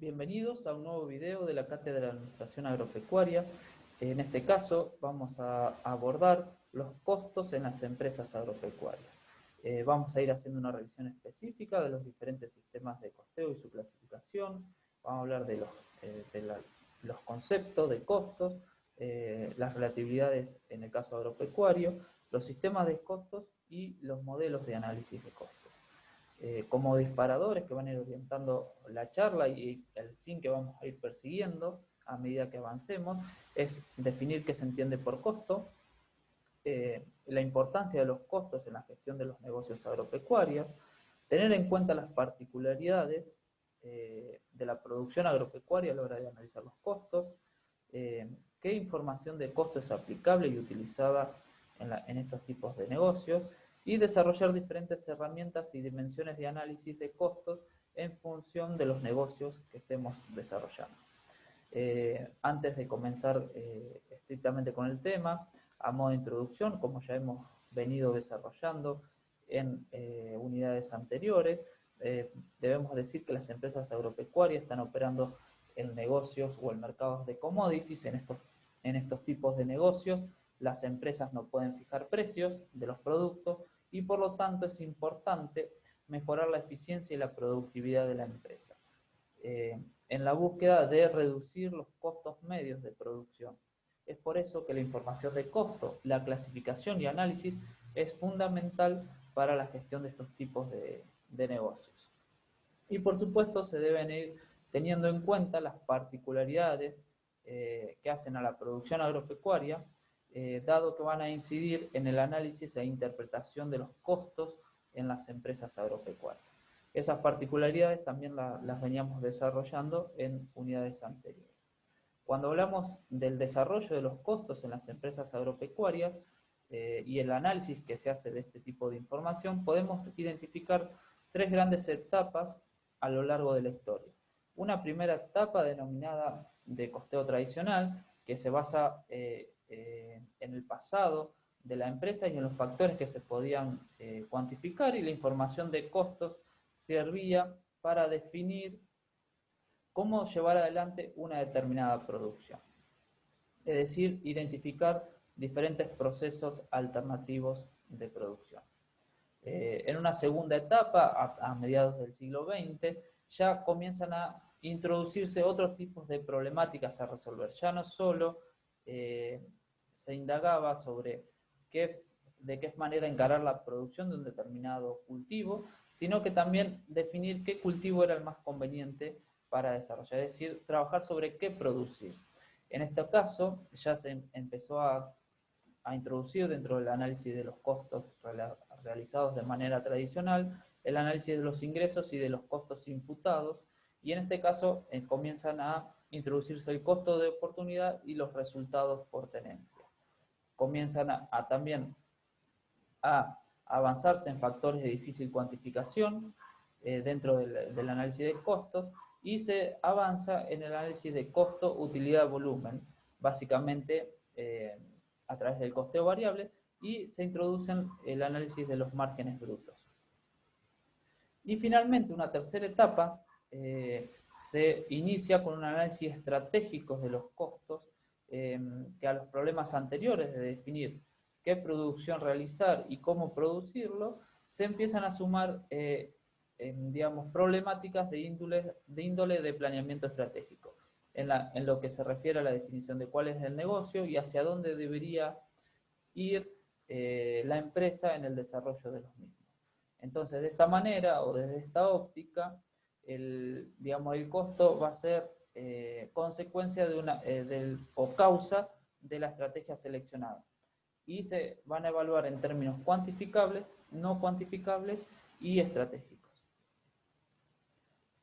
Bienvenidos a un nuevo video de la Cátedra de Administración Agropecuaria. En este caso vamos a abordar los costos en las empresas agropecuarias. Vamos a ir haciendo una revisión específica de los diferentes sistemas de costeo y su clasificación. Vamos a hablar de los conceptos de costos, las relatividades en el caso agropecuario, los sistemas de costos y los modelos de análisis de costos. Como disparadores que van a ir orientando la charla y el fin que vamos a ir persiguiendo a medida que avancemos es definir qué se entiende por costo, la importancia de los costos en la gestión de los negocios agropecuarios, tener en cuenta las particularidades de la producción agropecuaria a la hora de analizar los costos, qué información de costo es aplicable y utilizada en estos tipos de negocios, y desarrollar diferentes herramientas y dimensiones de análisis de costos en función de los negocios que estemos desarrollando. Antes de comenzar estrictamente con el tema, a modo de introducción, como ya hemos venido desarrollando en unidades anteriores, debemos decir que las empresas agropecuarias están operando en negocios o en mercados de commodities. En estos tipos de negocios, las empresas no pueden fijar precios de los productos y por lo tanto es importante mejorar la eficiencia y la productividad de la empresa, en la búsqueda de reducir los costos medios de producción. Es por eso que la información de costo, la clasificación y análisis es fundamental para la gestión de estos tipos de negocios. Y por supuesto se deben ir teniendo en cuenta las particularidades que hacen a la producción agropecuaria, dado que van a incidir en el análisis e interpretación de los costos en las empresas agropecuarias. Esas particularidades también las veníamos desarrollando en unidades anteriores. Cuando hablamos del desarrollo de los costos en las empresas agropecuarias y el análisis que se hace de este tipo de información, podemos identificar tres grandes etapas a lo largo de la historia. Una primera etapa denominada de costeo tradicional, que se basa en el pasado de la empresa y en los factores que se podían cuantificar, y la información de costos servía para definir cómo llevar adelante una determinada producción. Es decir, identificar diferentes procesos alternativos de producción. En una segunda etapa, a mediados del siglo XX, ya comienzan a introducirse otros tipos de problemáticas a resolver. Ya no solo se indagaba sobre de qué manera encarar la producción de un determinado cultivo, sino que también definir qué cultivo era el más conveniente para desarrollar, es decir, trabajar sobre qué producir. En este caso, ya se empezó a introducir dentro del análisis de los costos realizados de manera tradicional el análisis de los ingresos y de los costos imputados, y en este caso comienzan a introducirse el costo de oportunidad y los resultados por tenencia. Comienzan también a avanzarse en factores de difícil cuantificación dentro del análisis de costos, y se avanza en el análisis de costo, utilidad, volumen, básicamente a través del costeo variable, y se introducen el análisis de los márgenes brutos. Y finalmente, una tercera etapa se inicia con un análisis estratégico de los costos, que a los problemas anteriores de definir qué producción realizar y cómo producirlo, se empiezan a sumar digamos, problemáticas de índole de planeamiento estratégico, en lo que se refiere a la definición de cuál es el negocio y hacia dónde debería ir la empresa en el desarrollo de los mismos. Entonces, de esta manera o desde esta óptica, digamos, el costo va a ser consecuencia o causa de la estrategia seleccionada, y se van a evaluar en términos cuantificables, no cuantificables y estratégicos.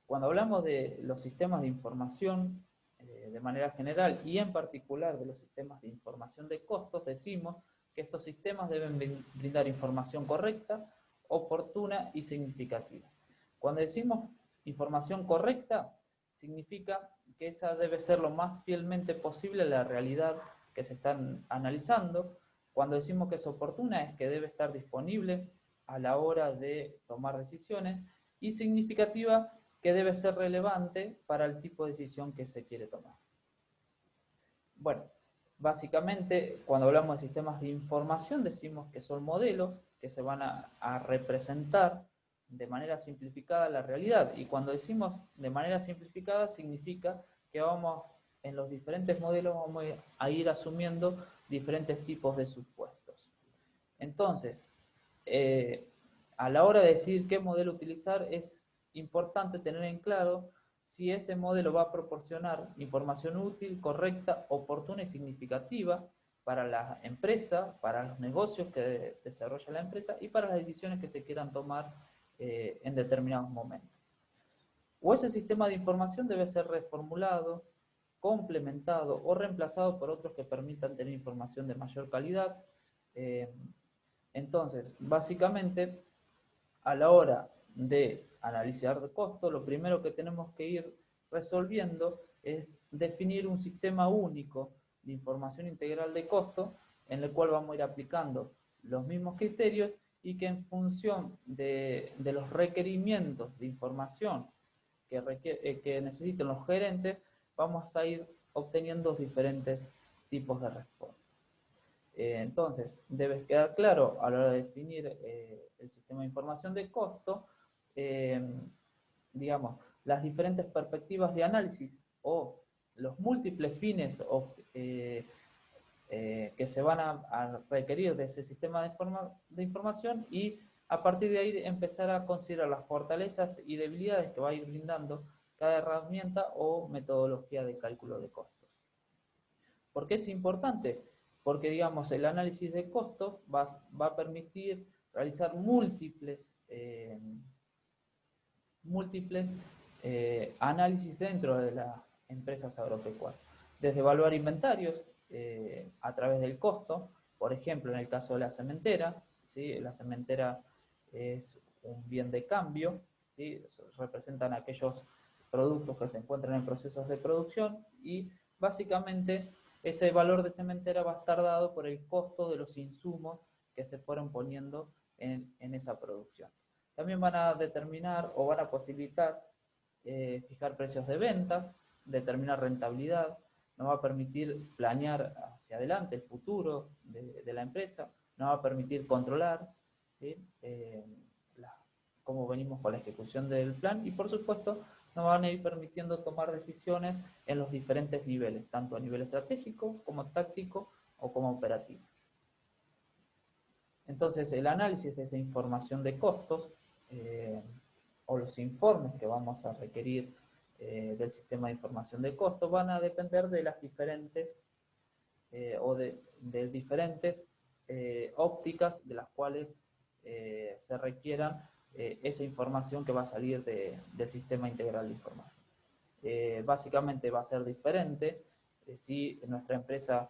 Cuando hablamos de los sistemas de información de manera general y en particular de los sistemas de información de costos, decimos que estos sistemas deben brindar información correcta, oportuna y significativa. Cuando decimos información correcta, significa que esa debe ser lo más fielmente posible a la realidad que se están analizando. Cuando decimos que es oportuna, es que debe estar disponible a la hora de tomar decisiones, y significativa que debe ser relevante para el tipo de decisión que se quiere tomar. Bueno, básicamente, cuando hablamos de sistemas de información, decimos que son modelos que se van a representar de manera simplificada la realidad. Y cuando decimos de manera simplificada, significa que vamos, en los diferentes modelos, vamos a ir asumiendo diferentes tipos de supuestos. Entonces, a la hora de decidir qué modelo utilizar, es importante tener en claro si ese modelo va a proporcionar información útil, correcta, oportuna y significativa para la empresa, para los negocios que desarrolla la empresa y para las decisiones que se quieran tomar en determinados momentos. O ese sistema de información debe ser reformulado, complementado o reemplazado por otros que permitan tener información de mayor calidad. Entonces, básicamente, a la hora de analizar de costo, lo primero que tenemos que ir resolviendo es definir un sistema único de información integral de costo en el cual vamos a ir aplicando los mismos criterios y que en función de los requerimientos de información que necesiten los gerentes, vamos a ir obteniendo diferentes tipos de respuesta. Entonces, debe quedar claro a la hora de definir el sistema de información de costo, digamos, las diferentes perspectivas de análisis o los múltiples fines que se van a requerir de ese sistema de información y a partir de ahí empezar a considerar las fortalezas y debilidades que va a ir brindando cada herramienta o metodología de cálculo de costos. ¿Por qué es importante? Porque, digamos, el análisis de costos va a permitir realizar múltiples análisis dentro de las empresas agropecuarias. Desde evaluar inventarios a través del costo, por ejemplo, en el caso de la cementera, ¿sí? La cementera es un bien de cambio, ¿sí? Representan aquellos productos que se encuentran en procesos de producción y básicamente ese valor de cementera va a estar dado por el costo de los insumos que se fueron poniendo en esa producción. También van a determinar o van a posibilitar fijar precios de venta, determinar rentabilidad, nos va a permitir planear hacia adelante el futuro de la empresa, nos va a permitir controlar, ¿sí? Cómo venimos con la ejecución del plan y por supuesto nos van a ir permitiendo tomar decisiones en los diferentes niveles, tanto a nivel estratégico como táctico o como operativo. Entonces el análisis de esa información de costos o los informes que vamos a requerir del sistema de información de costos van a depender de las diferentes de diferentes ópticas de las cuales se requieran esa información que va a salir del sistema integral de información. Básicamente va a ser diferente si nuestra empresa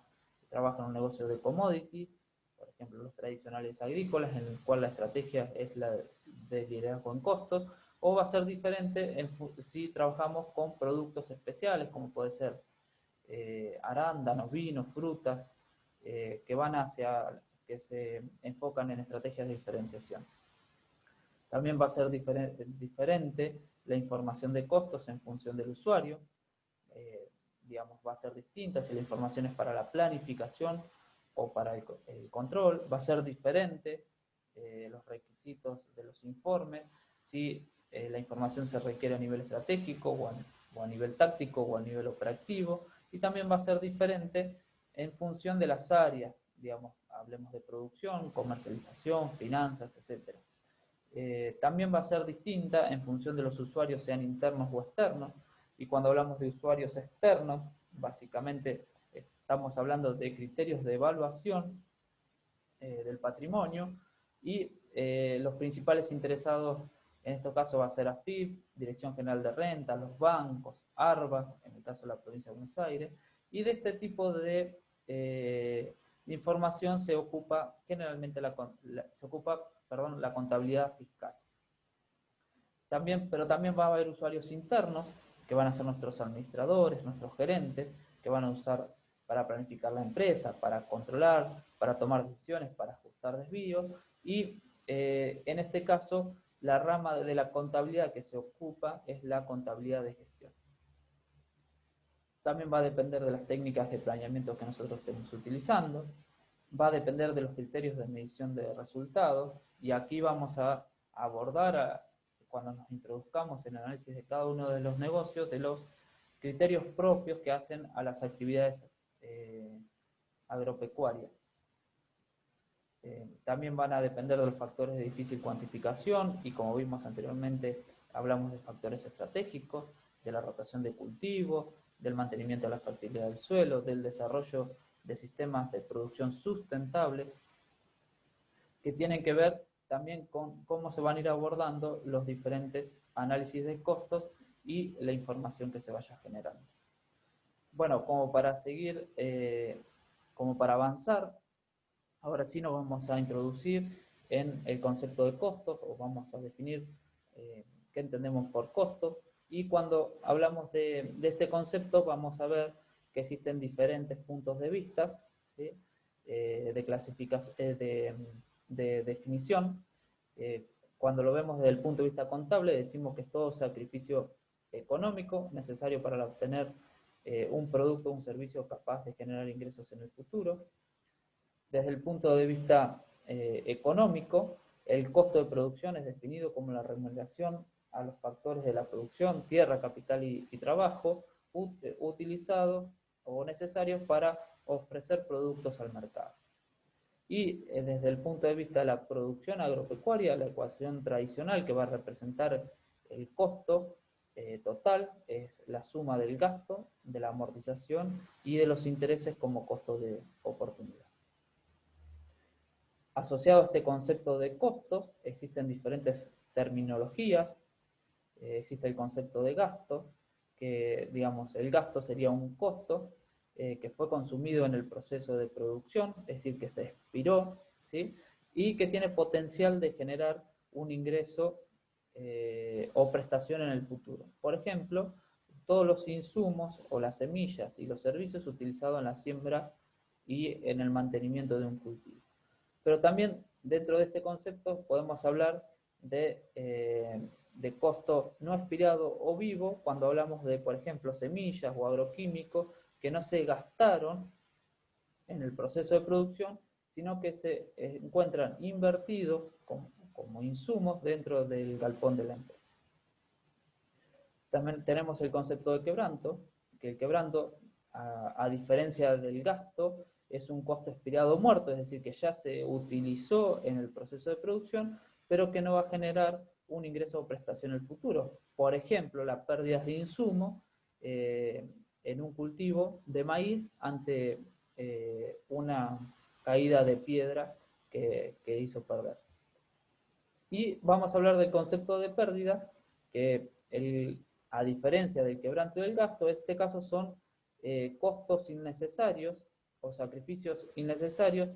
trabaja en un negocio de commodity, por ejemplo los tradicionales agrícolas, en el cual la estrategia es la de liderazgo en costos, o va a ser diferente si trabajamos con productos especiales, como puede ser arándanos, vinos, frutas, que se enfocan en estrategias de diferenciación. También va a ser diferente la información de costos en función del usuario. Digamos, va a ser distinta si la información es para la planificación o para el control. Va a ser diferente los requisitos de los informes, si la información se requiere a nivel estratégico o a nivel táctico o a nivel operativo. Y también va a ser diferente en función de las áreas, digamos, hablemos de producción, comercialización, finanzas, etc. También va a ser distinta en función de los usuarios, sean internos o externos, y cuando hablamos de usuarios externos, básicamente estamos hablando de criterios de evaluación del patrimonio, y los principales interesados en este caso va a ser AFIP, Dirección General de Renta, los bancos, ARBA, en el caso de la provincia de Buenos Aires, y de este tipo de información se ocupa generalmente la contabilidad fiscal. Pero también va a haber usuarios internos, que van a ser nuestros administradores, nuestros gerentes, que van a usar para planificar la empresa, para controlar, para tomar decisiones, para ajustar desvíos, y en este caso la rama de la contabilidad que se ocupa es la contabilidad de gestión. También va a depender de las técnicas de planeamiento que nosotros estemos utilizando, va a depender de los criterios de medición de resultados, y aquí vamos a abordar, cuando nos introduzcamos en el análisis de cada uno de los negocios, de los criterios propios que hacen a las actividades agropecuarias. También van a depender de los factores de difícil cuantificación, y como vimos anteriormente, hablamos de factores estratégicos, de la rotación de cultivos, del mantenimiento de la fertilidad del suelo, del desarrollo de sistemas de producción sustentables, que tienen que ver también con cómo se van a ir abordando los diferentes análisis de costos y la información que se vaya generando. Bueno, como para seguir, como para avanzar, ahora sí nos vamos a introducir en el concepto de costos, o vamos a definir qué entendemos por costos, y cuando hablamos de este concepto vamos a ver que existen diferentes puntos de vista, ¿sí? De clasificación, de definición. Cuando lo vemos desde el punto de vista contable, decimos que es todo sacrificio económico necesario para obtener un producto o un servicio capaz de generar ingresos en el futuro. Desde el punto de vista económico, el costo de producción es definido como la remuneración a los factores de la producción, tierra, capital y trabajo, utilizados o necesarios para ofrecer productos al mercado. Y desde el punto de vista de la producción agropecuaria, la ecuación tradicional que va a representar el costo total es la suma del gasto, de la amortización y de los intereses como costo de oportunidad. Asociado a este concepto de costos, existen diferentes terminologías. Existe el concepto de gasto, que digamos, el gasto sería un costo que fue consumido en el proceso de producción, es decir, que se expiró, ¿sí? Y que tiene potencial de generar un ingreso o prestación en el futuro. Por ejemplo, todos los insumos o las semillas y los servicios utilizados en la siembra y en el mantenimiento de un cultivo. Pero también dentro de este concepto podemos hablar de costo no expirado o vivo cuando hablamos de, por ejemplo, semillas o agroquímicos que no se gastaron en el proceso de producción, sino que se encuentran invertidos como insumos dentro del galpón de la empresa. También tenemos el concepto de quebranto, que el quebranto, a diferencia del gasto, es un costo expirado muerto, es decir, que ya se utilizó en el proceso de producción, pero que no va a generar un ingreso o prestación en el futuro. Por ejemplo, las pérdidas de insumo en un cultivo de maíz ante una caída de piedra que hizo perder. Y vamos a hablar del concepto de pérdida, que a diferencia del quebranto y del gasto, en este caso son costos innecesarios o sacrificios innecesarios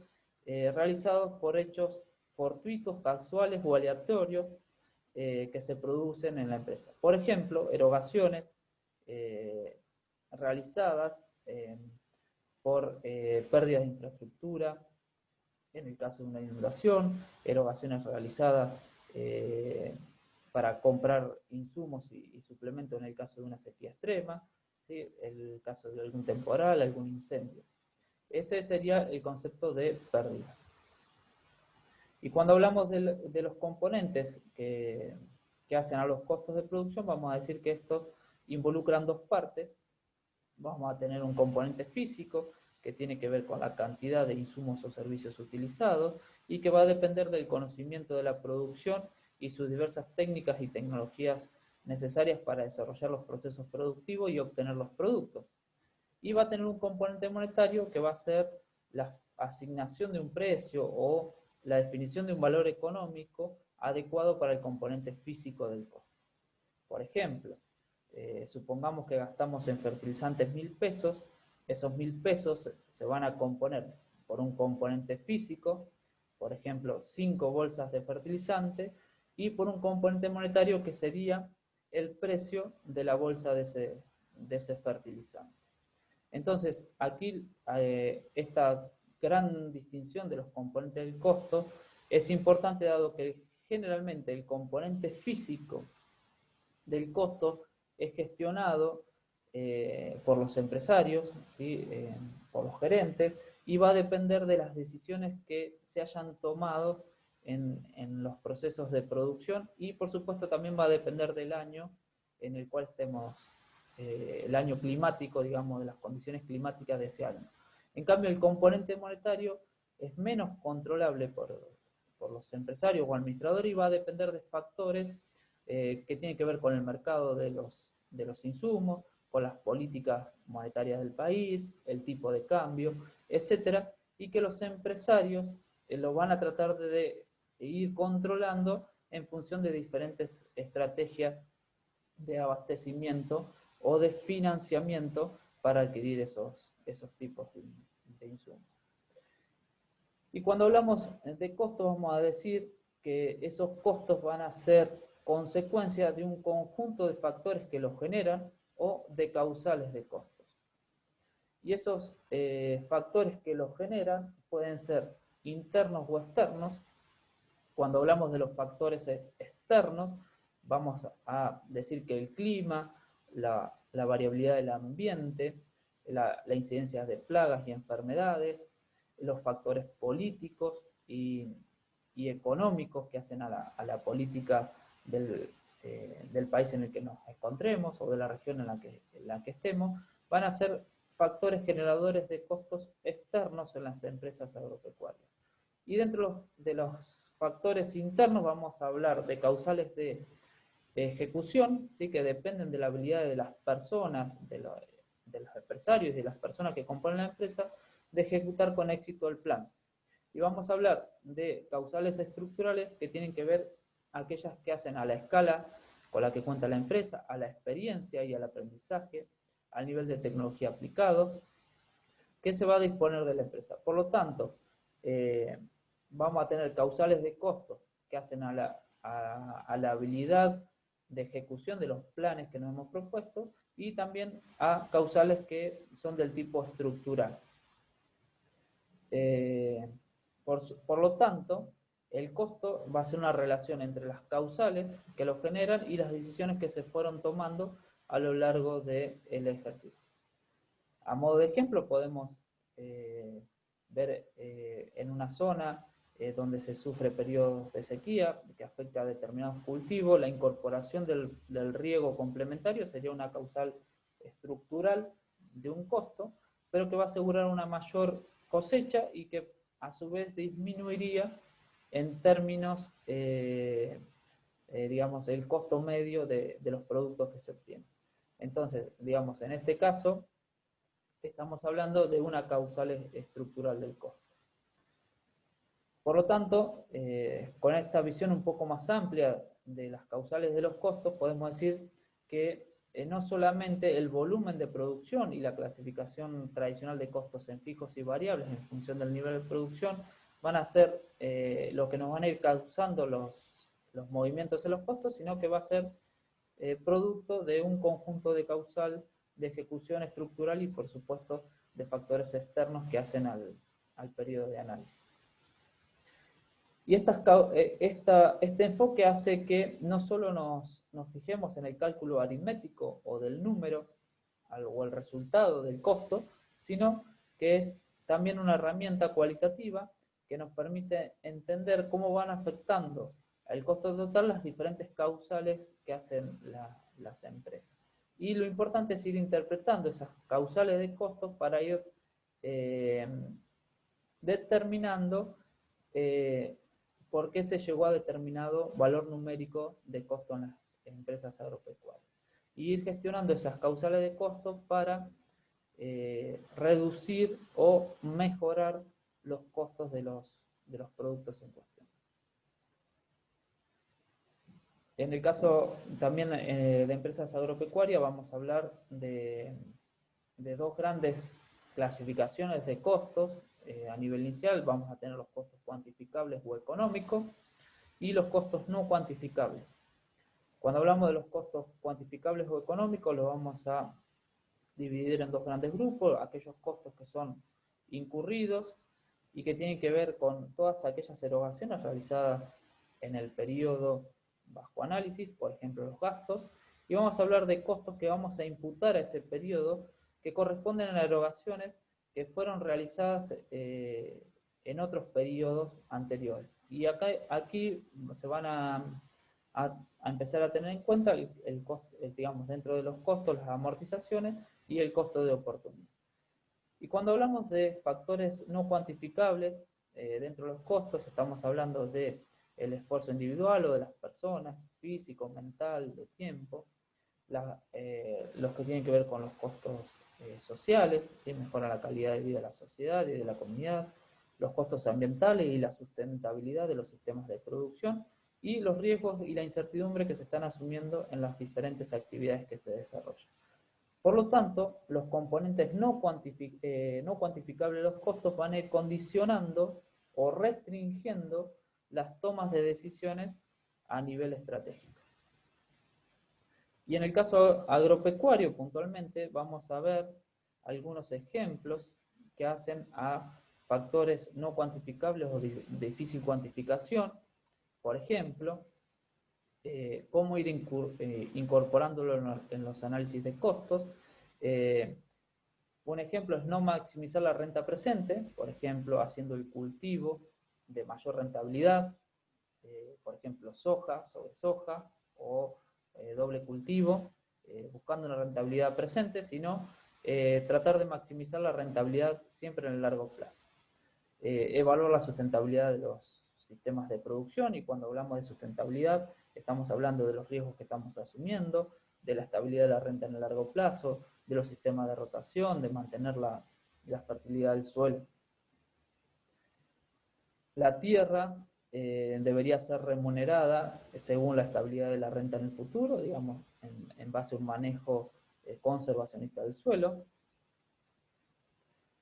realizados por hechos fortuitos, casuales o aleatorios que se producen en la empresa. Por ejemplo, erogaciones realizadas por pérdidas de infraestructura, en el caso de una inundación, erogaciones realizadas para comprar insumos y suplementos en el caso de una sequía extrema, ¿sí? El caso de algún temporal, algún incendio. Ese sería el concepto de pérdida. Y cuando hablamos de los componentes que hacen a los costos de producción, vamos a decir que estos involucran dos partes. Vamos a tener un componente físico, que tiene que ver con la cantidad de insumos o servicios utilizados, y que va a depender del conocimiento de la producción y sus diversas técnicas y tecnologías necesarias para desarrollar los procesos productivos y obtener los productos. Y va a tener un componente monetario que va a ser la asignación de un precio o la definición de un valor económico adecuado para el componente físico del costo. Por ejemplo, supongamos que gastamos en fertilizantes 1.000 pesos, esos 1.000 pesos se van a componer por un componente físico, por ejemplo, 5 bolsas de fertilizante, y por un componente monetario que sería el precio de la bolsa de ese fertilizante. Entonces, aquí esta gran distinción de los componentes del costo es importante, dado que generalmente el componente físico del costo es gestionado por los empresarios, ¿sí? Por los gerentes, y va a depender de las decisiones que se hayan tomado en los procesos de producción, y por supuesto también va a depender del año en el cual estemos, el año climático, digamos, de las condiciones climáticas de ese año. En cambio, el componente monetario es menos controlable por los empresarios o administradores, y va a depender de factores que tienen que ver con el mercado de los insumos, con las políticas monetarias del país, el tipo de cambio, etcétera, y que los empresarios lo van a tratar de ir controlando en función de diferentes estrategias de abastecimiento o de financiamiento para adquirir esos tipos de insumos. Y cuando hablamos de costos, vamos a decir que esos costos van a ser consecuencia de un conjunto de factores que los generan o de causales de costos. Y esos factores que los generan pueden ser internos o externos. Cuando hablamos de los factores externos, vamos a decir que el clima, la variabilidad del ambiente, la incidencia de plagas y enfermedades, los factores políticos y económicos que hacen a la política del país en el que nos encontremos o de la región en la que estemos, van a ser factores generadores de costos externos en las empresas agropecuarias. Y dentro de los factores internos vamos a hablar de causales de ejecución, ¿sí? Que dependen de la habilidad de las personas, de los empresarios y de las personas que componen la empresa, de ejecutar con éxito el plan. Y vamos a hablar de causales estructurales, que tienen que ver aquellas que hacen a la escala con la que cuenta la empresa, a la experiencia y al aprendizaje, al nivel de tecnología aplicado, que se va a disponer de la empresa. Por lo tanto, vamos a tener causales de costos que hacen a la habilidad de ejecución de los planes que nos hemos propuesto, y también a causales que son del tipo estructural. Por lo tanto, el costo va a ser una relación entre las causales que lo generan y las decisiones que se fueron tomando a lo largo del ejercicio. A modo de ejemplo, podemos ver en una zona donde se sufre periodos de sequía que afecta a determinados cultivos, la incorporación del riego complementario sería una causal estructural de un costo, pero que va a asegurar una mayor cosecha y que a su vez disminuiría en términos, digamos, el costo medio de los productos que se obtienen. Entonces, digamos, en este caso, estamos hablando de una causal estructural del costo. Por lo tanto, con esta visión un poco más amplia de las causales de los costos, podemos decir que no solamente el volumen de producción y la clasificación tradicional de costos en fijos y variables en función del nivel de producción van a ser lo que nos van a ir causando los movimientos en los costos, sino que va a ser producto de un conjunto de causal de ejecución estructural y, por supuesto, de factores externos que hacen al periodo de análisis. Y este enfoque hace que no solo nos fijemos en el cálculo aritmético o del número o el resultado del costo, sino que es también una herramienta cualitativa que nos permite entender cómo van afectando al costo total las diferentes causales que hacen las empresas. Y lo importante es ir interpretando esas causales de costos para ir determinando por qué se llegó a determinado valor numérico de costo en las empresas agropecuarias. Y ir gestionando esas causales de costos para reducir o mejorar los costos de los productos en cuestión. En el caso también de empresas agropecuarias vamos a hablar de dos grandes clasificaciones de costos. A nivel inicial vamos a tener los costos cuantificables o económicos y los costos no cuantificables. Cuando hablamos de los costos cuantificables o económicos, los vamos a dividir en dos grandes grupos: aquellos costos que son incurridos y que tienen que ver con todas aquellas erogaciones realizadas en el periodo bajo análisis, por ejemplo los gastos, y vamos a hablar de costos que vamos a imputar a ese periodo que corresponden a erogaciones que fueron realizadas en otros periodos anteriores. Y aquí se van a empezar a tener en cuenta el costo, digamos, dentro de los costos, las amortizaciones y el costo de oportunidad. Y cuando hablamos de factores no cuantificables dentro de los costos, estamos hablando de el esfuerzo individual o de las personas, físico, mental, de tiempo, los que tienen que ver con los costos sociales, que mejoran la calidad de vida de la sociedad y de la comunidad, los costos ambientales y la sustentabilidad de los sistemas de producción, y los riesgos y la incertidumbre que se están asumiendo en las diferentes actividades que se desarrollan. Por lo tanto, los componentes no cuantificables de los costos van a ir condicionando o restringiendo las tomas de decisiones a nivel estratégico. Y en el caso agropecuario, puntualmente, vamos a ver algunos ejemplos que hacen a factores no cuantificables o de difícil cuantificación. Por ejemplo, cómo ir incorporándolo en los análisis de costos. Un ejemplo es no maximizar la renta presente, por ejemplo, haciendo el cultivo de mayor rentabilidad, por ejemplo, soja sobre soja, o doble cultivo, buscando una rentabilidad presente, sino tratar de maximizar la rentabilidad siempre en el largo plazo. Evaluar la sustentabilidad de los sistemas de producción, y cuando hablamos de sustentabilidad estamos hablando de los riesgos que estamos asumiendo, de la estabilidad de la renta en el largo plazo, de los sistemas de rotación, de mantener la fertilidad del suelo. La tierra debería ser remunerada según la estabilidad de la renta en el futuro, digamos, en base a un manejo conservacionista del suelo.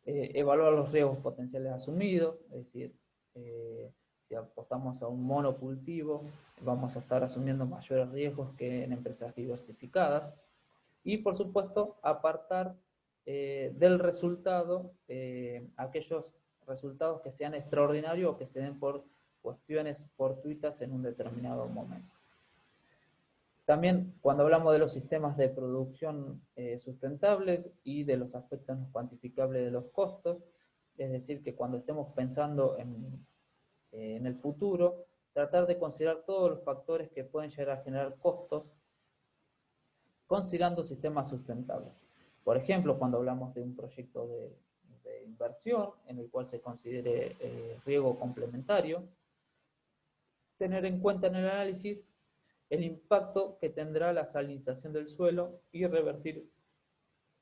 Evaluar los riesgos potenciales asumidos, es decir, si apostamos a un monocultivo, vamos a estar asumiendo mayores riesgos que en empresas diversificadas. Y, por supuesto, apartar del resultado aquellos resultados que sean extraordinarios o que se den por cuestiones fortuitas en un determinado momento. También, cuando hablamos de los sistemas de producción sustentables y de los aspectos no cuantificables de los costos, es decir, que cuando estemos pensando en el futuro, tratar de considerar todos los factores que pueden llegar a generar costos, considerando sistemas sustentables. Por ejemplo, cuando hablamos de un proyecto de inversión en el cual se considere riego complementario, tener en cuenta en el análisis el impacto que tendrá la salinización del suelo y revertir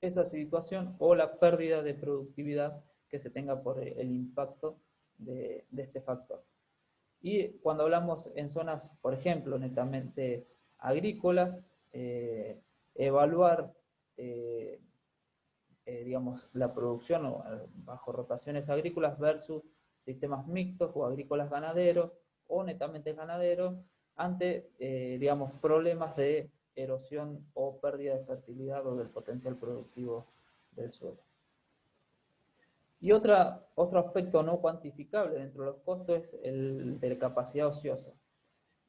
esa situación o la pérdida de productividad que se tenga por el impacto de este factor. Y cuando hablamos en zonas, por ejemplo, netamente agrícolas, evaluar digamos, la producción bajo rotaciones agrícolas versus sistemas mixtos o agrícolas ganaderos o netamente ganaderos ante, digamos, problemas de erosión o pérdida de fertilidad o del potencial productivo del suelo. Y otro aspecto no cuantificable dentro de los costos es el de la capacidad ociosa.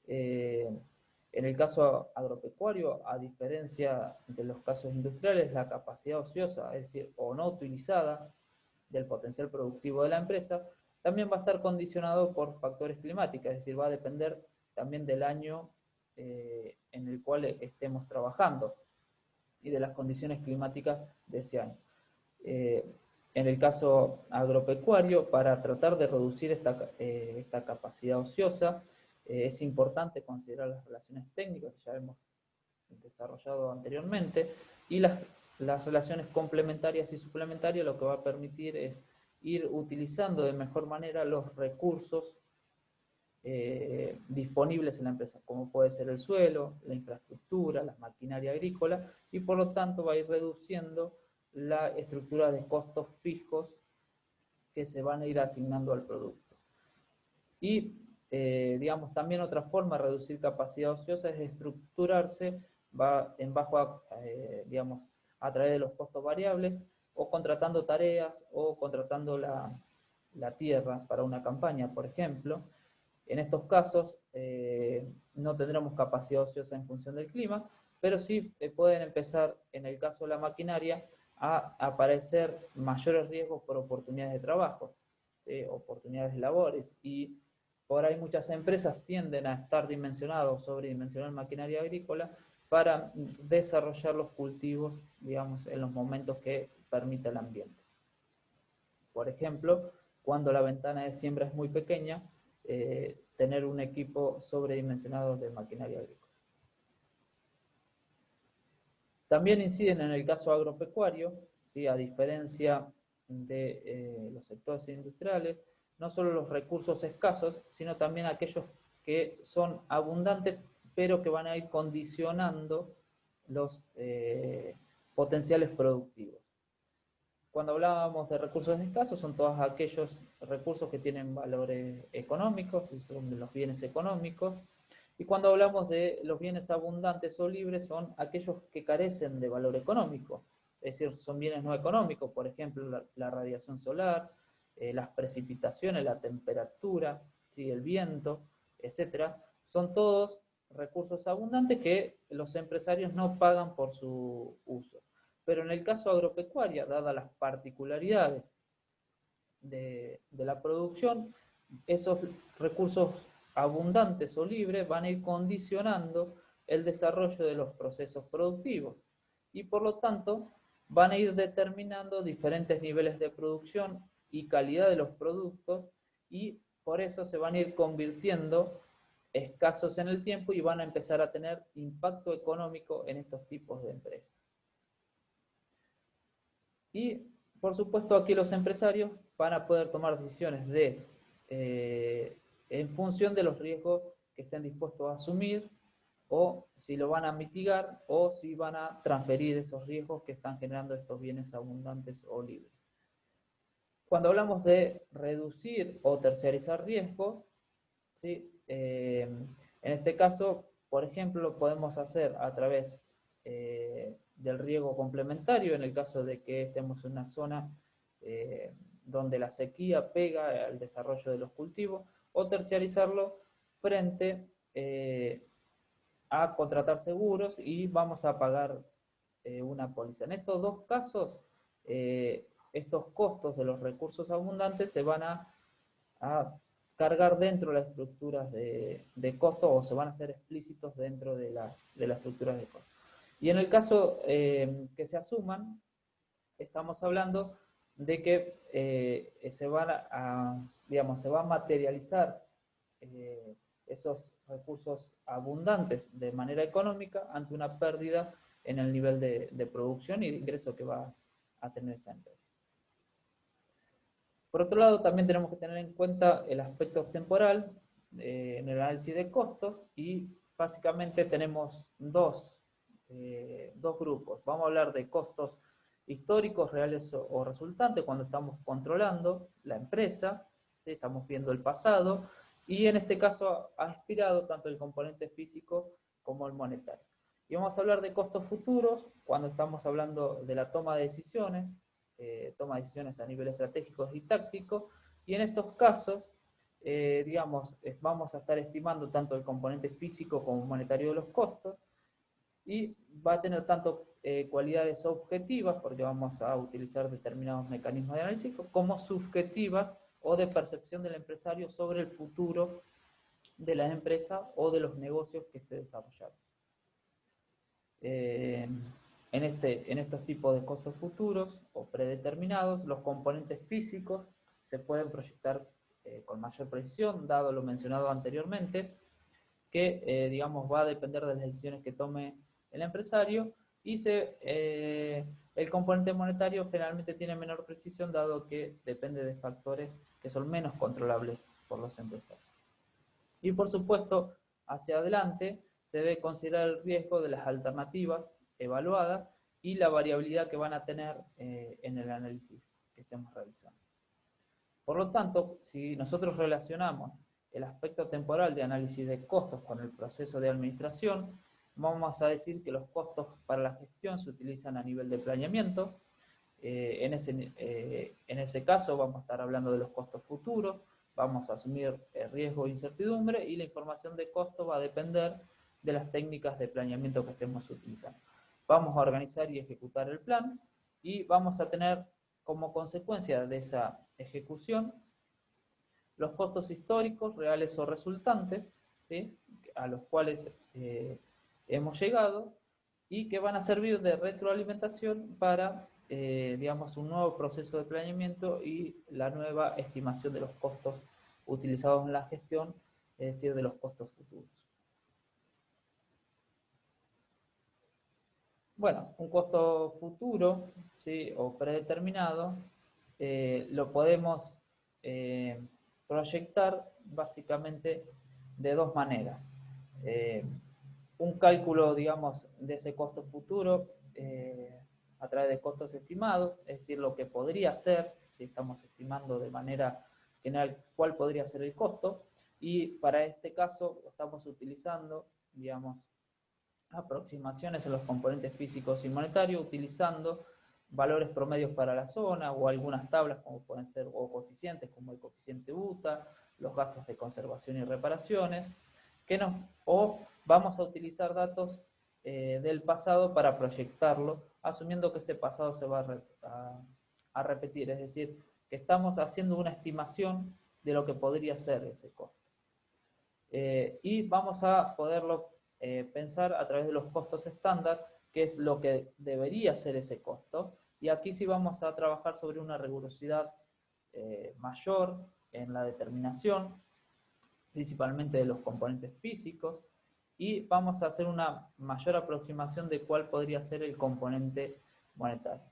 En el caso agropecuario, a diferencia de los casos industriales, la capacidad ociosa, es decir, o no utilizada del potencial productivo de la empresa, también va a estar condicionado por factores climáticos, es decir, va a depender también del año en el cual estemos trabajando y de las condiciones climáticas de ese año. En el caso agropecuario, para tratar de reducir esta capacidad ociosa, es importante considerar las relaciones técnicas que ya hemos desarrollado anteriormente, y las relaciones complementarias y suplementarias lo que va a permitir es ir utilizando de mejor manera los recursos disponibles en la empresa, como puede ser el suelo, la infraestructura, la maquinaria agrícola, y por lo tanto va a ir reduciendo la estructura de costos fijos que se van a ir asignando al producto. Y digamos, también otra forma de reducir capacidad ociosa es estructurarse digamos, a través de los costos variables, o contratando tareas, o contratando la tierra para una campaña, por ejemplo, En estos casos no tendremos capacidad ociosa en función del clima, pero sí pueden empezar, en el caso de la maquinaria, a aparecer mayores riesgos por oportunidades de trabajo, oportunidades de labores, y por ahí muchas empresas tienden a estar dimensionadas o sobredimensionar maquinaria agrícola para desarrollar los cultivos, digamos, en los momentos que permite el ambiente. Por ejemplo, cuando la ventana de siembra es muy pequeña, tener un equipo sobredimensionado de maquinaria agrícola. También inciden en el caso agropecuario, ¿sí? A diferencia de los sectores industriales, no solo los recursos escasos, sino también aquellos que son abundantes, pero que van a ir condicionando los potenciales productivos. Cuando hablábamos de recursos escasos, son todos aquellos recursos que tienen valores económicos, y son los bienes económicos. Y cuando hablamos de los bienes abundantes o libres, son aquellos que carecen de valor económico. Es decir, son bienes no económicos, por ejemplo, la radiación solar, las precipitaciones, la temperatura, ¿sí? El viento, etc. Son todos recursos abundantes que los empresarios no pagan por su uso. Pero en el caso agropecuario, dadas las particularidades de la producción, esos recursos abundantes o libres van a ir condicionando el desarrollo de los procesos productivos y por lo tanto van a ir determinando diferentes niveles de producción y calidad de los productos y por eso se van a ir convirtiendo escasos en el tiempo y van a empezar a tener impacto económico en estos tipos de empresas. Y, por supuesto, aquí los empresarios van a poder tomar decisiones en función de los riesgos que estén dispuestos a asumir, o si lo van a mitigar, o si van a transferir esos riesgos que están generando estos bienes abundantes o libres. Cuando hablamos de reducir o terciarizar riesgos, ¿sí? En este caso, por ejemplo, lo podemos hacer a través del riego complementario, en el caso de que estemos en una zona donde la sequía pega al desarrollo de los cultivos, o terciarizarlo frente a contratar seguros y vamos a pagar una póliza. En estos dos casos, estos costos de los recursos abundantes se van a cargar dentro de las estructuras de costo o se van a hacer explícitos dentro de las estructuras de costo. Y en el caso que se asuman, estamos hablando de que se va a materializar esos recursos abundantes de manera económica ante una pérdida en el nivel de producción y de ingreso que va a tener esa empresa. Por otro lado, también tenemos que tener en cuenta el aspecto temporal en el análisis de costos y básicamente tenemos dos grupos. Vamos a hablar de costos históricos, reales o resultantes cuando estamos controlando la empresa, ¿sí? Estamos viendo el pasado y en este caso ha expirado tanto el componente físico como el monetario. Y vamos a hablar de costos futuros cuando estamos hablando de la toma de decisiones, toma decisiones a nivel estratégico y táctico, y en estos casos, vamos a estar estimando tanto el componente físico como monetario de los costos, y va a tener tanto cualidades objetivas, porque vamos a utilizar determinados mecanismos de análisis, como subjetivas o de percepción del empresario sobre el futuro de la empresa o de los negocios que esté desarrollando. En estos tipos de costos futuros o predeterminados, los componentes físicos se pueden proyectar con mayor precisión, dado lo mencionado anteriormente, que va a depender de las decisiones que tome el empresario, y el componente monetario generalmente tiene menor precisión, dado que depende de factores que son menos controlables por los empresarios. Y por supuesto, hacia adelante se debe considerar el riesgo de las alternativas evaluadas y la variabilidad que van a tener en el análisis que estemos realizando. Por lo tanto, si nosotros relacionamos el aspecto temporal de análisis de costos con el proceso de administración, vamos a decir que los costos para la gestión se utilizan a nivel de planeamiento. En ese caso vamos a estar hablando de los costos futuros, vamos a asumir riesgo e incertidumbre, y la información de costo va a depender de las técnicas de planeamiento que estemos utilizando. Vamos a organizar y ejecutar el plan, y vamos a tener como consecuencia de esa ejecución los costos históricos, reales o resultantes, ¿sí?, a los cuales hemos llegado, y que van a servir de retroalimentación para, digamos, un nuevo proceso de planeamiento y la nueva estimación de los costos utilizados en la gestión, es decir, de los costos futuros. Bueno, un costo futuro, ¿sí?, o predeterminado, lo podemos proyectar básicamente de dos maneras. Un cálculo, digamos, de ese costo futuro a través de costos estimados, es decir, lo que podría ser, si estamos estimando de manera general cuál podría ser el costo, y para este caso estamos utilizando, digamos, aproximaciones en los componentes físicos y monetarios, utilizando valores promedios para la zona o algunas tablas como pueden ser, o coeficientes como el coeficiente UTA, los gastos de conservación y reparaciones, o vamos a utilizar datos del pasado para proyectarlo, asumiendo que ese pasado se va a repetir, es decir, que estamos haciendo una estimación de lo que podría ser ese costo. Y vamos a poderlo pensar a través de los costos estándar, que es lo que debería ser ese costo, y aquí sí vamos a trabajar sobre una rigurosidad mayor en la determinación, principalmente de los componentes físicos, y vamos a hacer una mayor aproximación de cuál podría ser el componente monetario.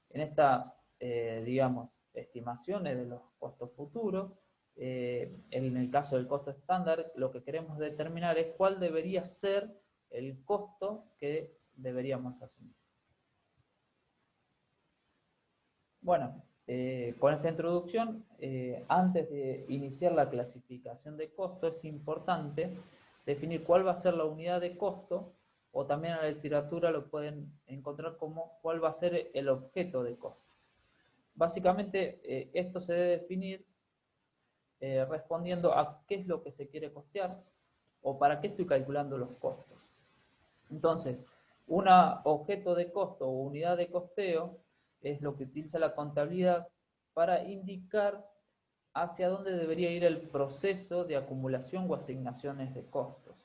En esta, digamos, estimaciones de los costos futuros, en el caso del costo estándar, lo que queremos determinar es cuál debería ser el costo que deberíamos asumir. Bueno, con esta introducción, antes de iniciar la clasificación de costo, es importante definir cuál va a ser la unidad de costo, o también en la literatura lo pueden encontrar como cuál va a ser el objeto de costo. Básicamente, esto se debe definir respondiendo a qué es lo que se quiere costear o para qué estoy calculando los costos. Entonces, un objeto de costo o unidad de costeo es lo que utiliza la contabilidad para indicar hacia dónde debería ir el proceso de acumulación o asignaciones de costos.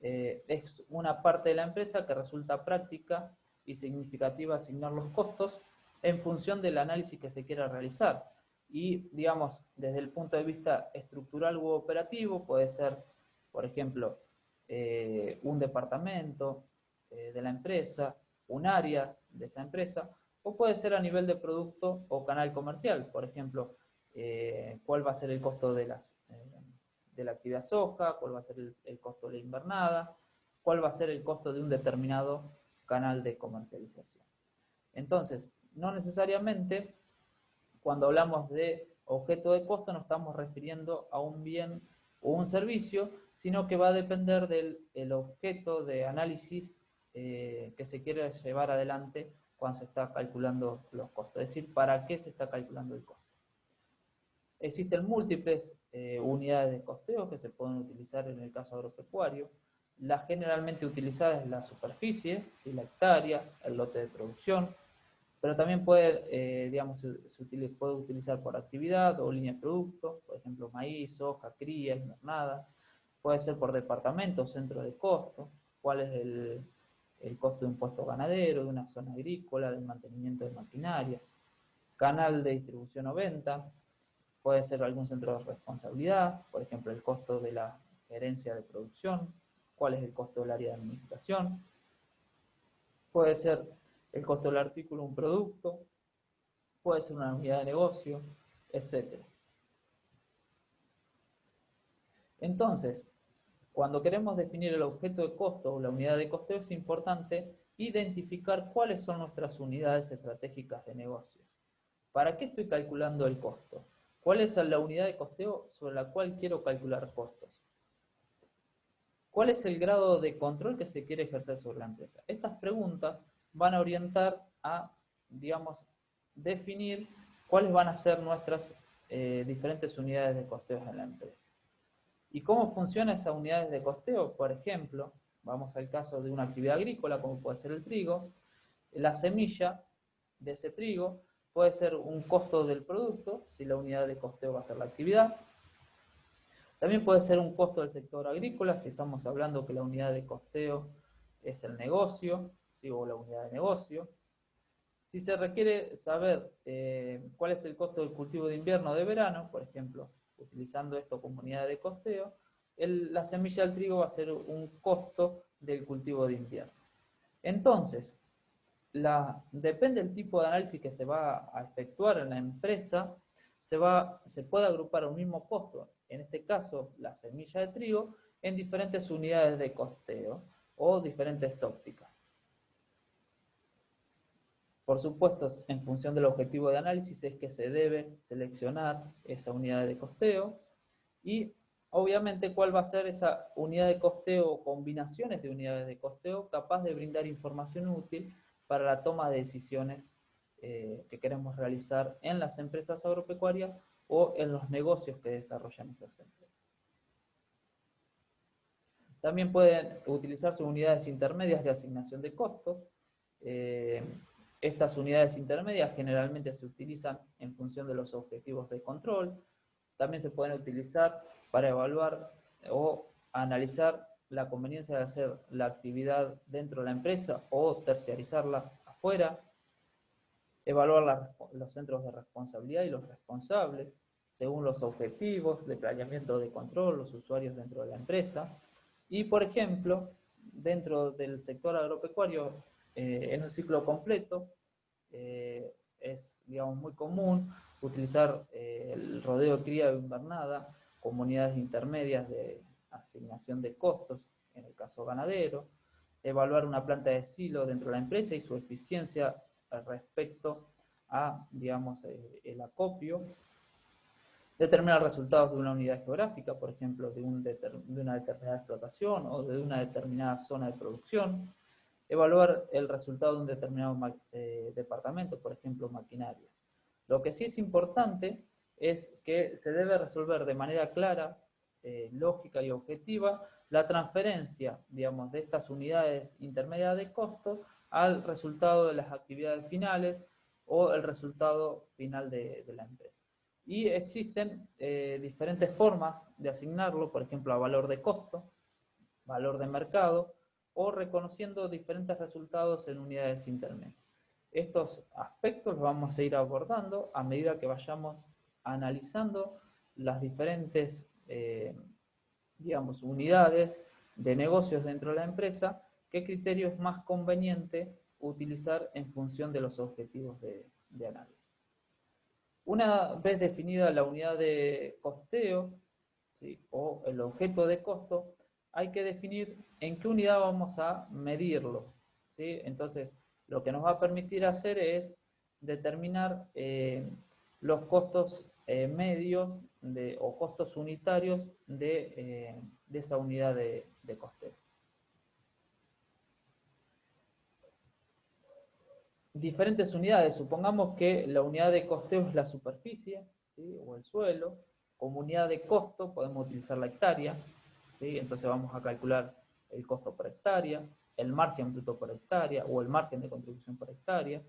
Es una parte de la empresa que resulta práctica y significativa asignar los costos en función del análisis que se quiera realizar. Y, digamos, desde el punto de vista estructural u operativo, puede ser, por ejemplo, un departamento de la empresa, un área de esa empresa, o puede ser a nivel de producto o canal comercial. Por ejemplo, cuál va a ser el costo de la actividad soja, cuál va a ser el costo de la invernada, cuál va a ser el costo de un determinado canal de comercialización. Entonces, no necesariamente cuando hablamos de objeto de costo nos estamos refiriendo a un bien o un servicio, sino que va a depender del objeto de análisis que se quiere llevar adelante cuando se está calculando los costos, es decir, para qué se está calculando el costo. Existen múltiples unidades de costeo que se pueden utilizar en el caso agropecuario. La generalmente utilizada es la superficie, la hectárea, el lote de producción, pero también puede, digamos, se puede utilizar por actividad o línea de producto, por ejemplo, maíz, soja, cría, invernada. Puede ser por departamento, centro de costo, cuál es el costo de un puesto ganadero, de una zona agrícola, del mantenimiento de maquinaria, canal de distribución o venta. Puede ser algún centro de responsabilidad, por ejemplo, el costo de la gerencia de producción, cuál es el costo del área de administración. Puede ser el costo del artículo, un producto, puede ser una unidad de negocio, etc. Entonces, cuando queremos definir el objeto de costo o la unidad de costeo, es importante identificar cuáles son nuestras unidades estratégicas de negocio. ¿Para qué estoy calculando el costo? ¿Cuál es la unidad de costeo sobre la cual quiero calcular costos? ¿Cuál es el grado de control que se quiere ejercer sobre la empresa? Estas preguntas van a orientar a, digamos, definir cuáles van a ser nuestras diferentes unidades de costeos en la empresa. ¿Y cómo funcionan esas unidades de costeo? Por ejemplo, vamos al caso de una actividad agrícola, como puede ser el trigo. La semilla de ese trigo puede ser un costo del producto, si la unidad de costeo va a ser la actividad. También puede ser un costo del sector agrícola, si estamos hablando que la unidad de costeo es el negocio, ¿sí? O la unidad de negocio. Si se requiere saber cuál es el costo del cultivo de invierno o de verano, por ejemplo, utilizando esto como unidad de costeo, la semilla del trigo va a ser un costo del cultivo de invierno. Entonces, depende del tipo de análisis que se va a efectuar en la empresa, se puede agrupar un mismo costo, en este caso la semilla de trigo, en diferentes unidades de costeo o diferentes ópticas. Por supuesto, en función del objetivo de análisis es que se debe seleccionar esa unidad de costeo y obviamente cuál va a ser esa unidad de costeo o combinaciones de unidades de costeo capaz de brindar información útil para la toma de decisiones que queremos realizar en las empresas agropecuarias o en los negocios que desarrollan esas empresas. También pueden utilizarse unidades intermedias de asignación de costos. Estas unidades intermedias generalmente se utilizan en función de los objetivos de control. También se pueden utilizar para evaluar o analizar la conveniencia de hacer la actividad dentro de la empresa o terciarizarla afuera. Evaluar los centros de responsabilidad y los responsables según los objetivos de planeamiento de control, los usuarios dentro de la empresa. Y, por ejemplo, dentro del sector agropecuario, en un ciclo completo, es, digamos, muy común utilizar el rodeo de cría de invernada como unidades intermedias de asignación de costos, en el caso ganadero, evaluar una planta de silo dentro de la empresa y su eficiencia respecto a, digamos, el acopio, determinar resultados de una unidad geográfica, por ejemplo, de una determinada explotación o de una determinada zona de producción, evaluar el resultado de un determinado departamento, por ejemplo, maquinaria. Lo que sí es importante es que se debe resolver de manera clara, lógica y objetiva la transferencia, digamos, de estas unidades intermedias de costos al resultado de las actividades finales o el resultado final de la empresa. Y existen diferentes formas de asignarlo, por ejemplo, a valor de costo, valor de mercado, o reconociendo diferentes resultados en unidades intermedias. Estos aspectos los vamos a ir abordando a medida que vayamos analizando las diferentes, digamos, unidades de negocios dentro de la empresa, qué criterio es más conveniente utilizar en función de los objetivos de análisis. Una vez definida la unidad de costeo, ¿sí?, o el objeto de costo, hay que definir en qué unidad vamos a medirlo, ¿sí? Entonces, lo que nos va a permitir hacer es determinar los costos medios o costos unitarios de esa unidad de costeo. Diferentes unidades, supongamos que la unidad de costeo es la superficie, ¿sí?, o el suelo. Como unidad de costo podemos utilizar la hectárea, ¿sí? Entonces vamos a calcular el costo por hectárea, el margen bruto por hectárea o el margen de contribución por hectárea.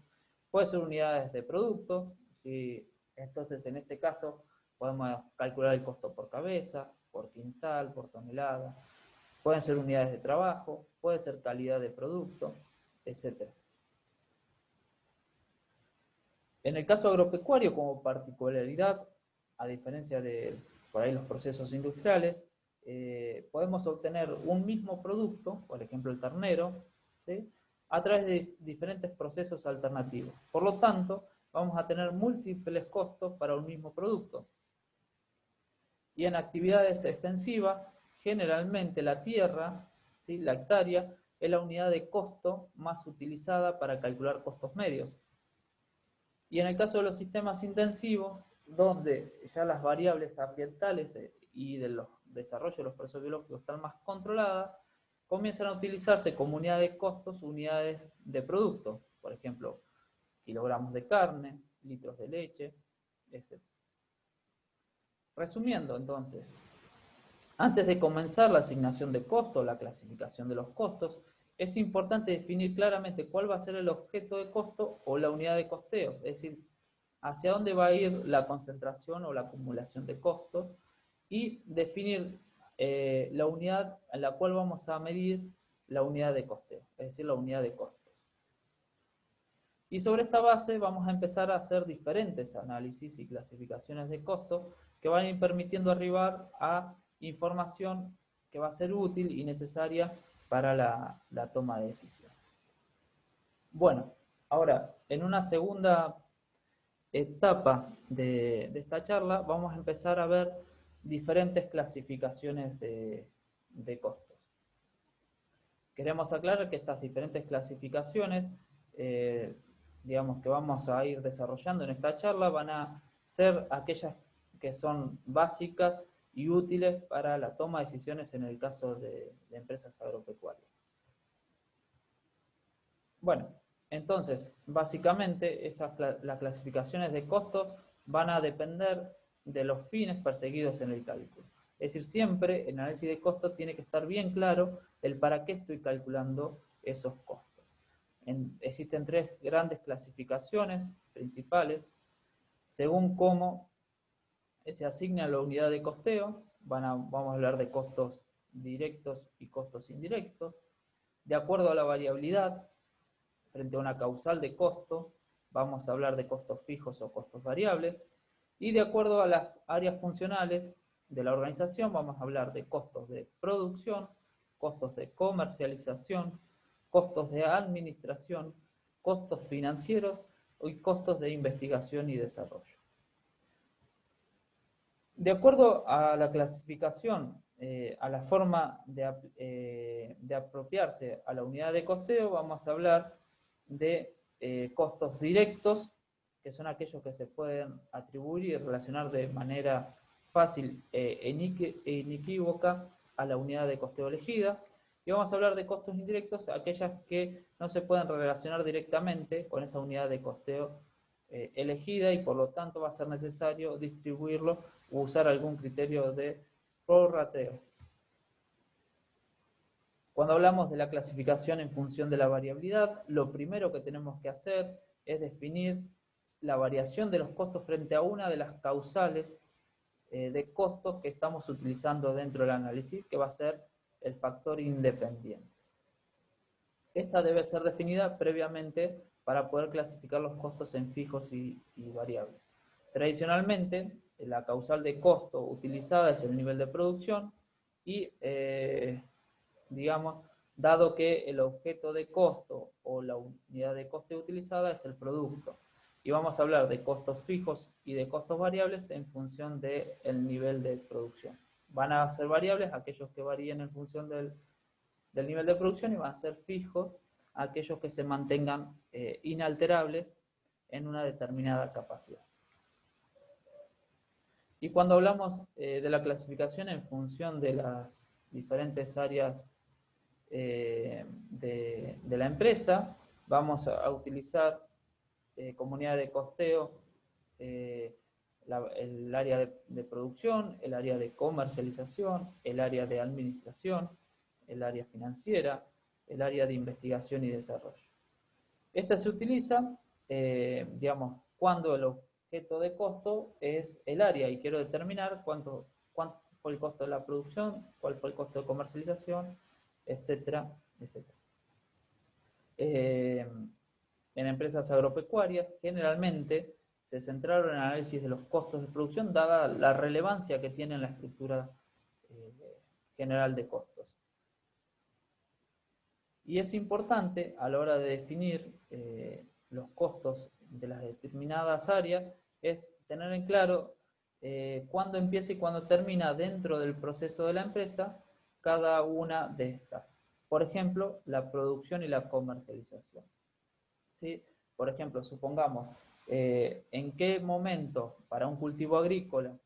Puede ser unidades de producto, ¿sí? Entonces en este caso podemos calcular el costo por cabeza, por quintal, por tonelada. Pueden ser unidades de trabajo, puede ser calidad de producto, etc. En el caso agropecuario, como particularidad, a diferencia de por ahí los procesos industriales, podemos obtener un mismo producto, por ejemplo el ternero, ¿sí?, a través de diferentes procesos alternativos. Por lo tanto, vamos a tener múltiples costos para un mismo producto. Y en actividades extensivas, generalmente la tierra, ¿sí?, la hectárea, es la unidad de costo más utilizada para calcular costos medios. Y en el caso de los sistemas intensivos, donde ya las variables ambientales y de los desarrollos de los procesos biológicos están más controladas, comienzan a utilizarse como unidad de costos unidades de producto, por ejemplo, kilogramos de carne, litros de leche, etc. Resumiendo, entonces, antes de comenzar la asignación de costos, la clasificación de los costos, es importante definir claramente cuál va a ser el objeto de costo o la unidad de costeo, es decir, hacia dónde va a ir la concentración o la acumulación de costos y definir la unidad en la cual vamos a medir la unidad de costeo, es decir, la unidad de costos. Y sobre esta base vamos a empezar a hacer diferentes análisis y clasificaciones de costos que van a ir permitiendo arribar a información que va a ser útil y necesaria para la toma de decisiones. Bueno, ahora, en una segunda etapa de esta charla, vamos a empezar a ver diferentes clasificaciones de costos. Queremos aclarar que estas diferentes clasificaciones, digamos, que vamos a ir desarrollando en esta charla, van a ser aquellas que son básicas y útiles para la toma de decisiones en el caso de empresas agropecuarias. Bueno, entonces, básicamente, las clasificaciones de costos van a depender de los fines perseguidos en el cálculo. Es decir, siempre el análisis de costos tiene que estar bien claro el para qué estoy calculando esos costos. Existen tres grandes clasificaciones principales, según cómo se asigna la unidad de costeo. Vamos a hablar de costos directos y costos indirectos. De acuerdo a la variabilidad, frente a una causal de costo, vamos a hablar de costos fijos o costos variables, y de acuerdo a las áreas funcionales de la organización, vamos a hablar de costos de producción, costos de comercialización, costos de administración, costos financieros y costos de investigación y desarrollo. De acuerdo a la clasificación, a la forma de apropiarse a la unidad de costeo, vamos a hablar de costos directos, que son aquellos que se pueden atribuir y relacionar de manera fácil e inequívoca a la unidad de costeo elegida. Y vamos a hablar de costos indirectos, aquellas que no se pueden relacionar directamente con esa unidad de costeo elegida y por lo tanto va a ser necesario distribuirlo o usar algún criterio de prorrateo. Cuando hablamos de la clasificación en función de la variabilidad, lo primero que tenemos que hacer es definir la variación de los costos frente a una de las causales de costos que estamos utilizando dentro del análisis, que va a ser el factor independiente. Esta debe ser definida previamente para poder clasificar los costos en fijos y variables. Tradicionalmente, la causal de costo utilizada es el nivel de producción y, digamos, dado que el objeto de costo o la unidad de coste utilizada es el producto. Y vamos a hablar de costos fijos y de costos variables en función del nivel de producción. Van a ser variables aquellos que varíen en función del nivel de producción y van a ser fijos aquellos que se mantengan inalterables en una determinada capacidad. Y cuando hablamos de la clasificación en función de las diferentes áreas de la empresa, vamos a utilizar como unidad de costeo el área de producción, el área de comercialización, el área de administración, el área financiera, el área de investigación y desarrollo. Esta se utiliza, digamos, cuando el objeto de costo es el área y quiero determinar cuánto fue el costo de la producción, cuál fue el costo de comercialización, etcétera, etcétera. En empresas agropecuarias, generalmente se centraron en el análisis de los costos de producción, dada la relevancia que tiene en la estructura general de costos. Y es importante a la hora de definir los costos de las determinadas áreas, es tener en claro cuándo empieza y cuándo termina dentro del proceso de la empresa cada una de estas. Por ejemplo, la producción y la comercialización. ¿Sí? Por ejemplo, supongamos, en qué momento para un cultivo agrícola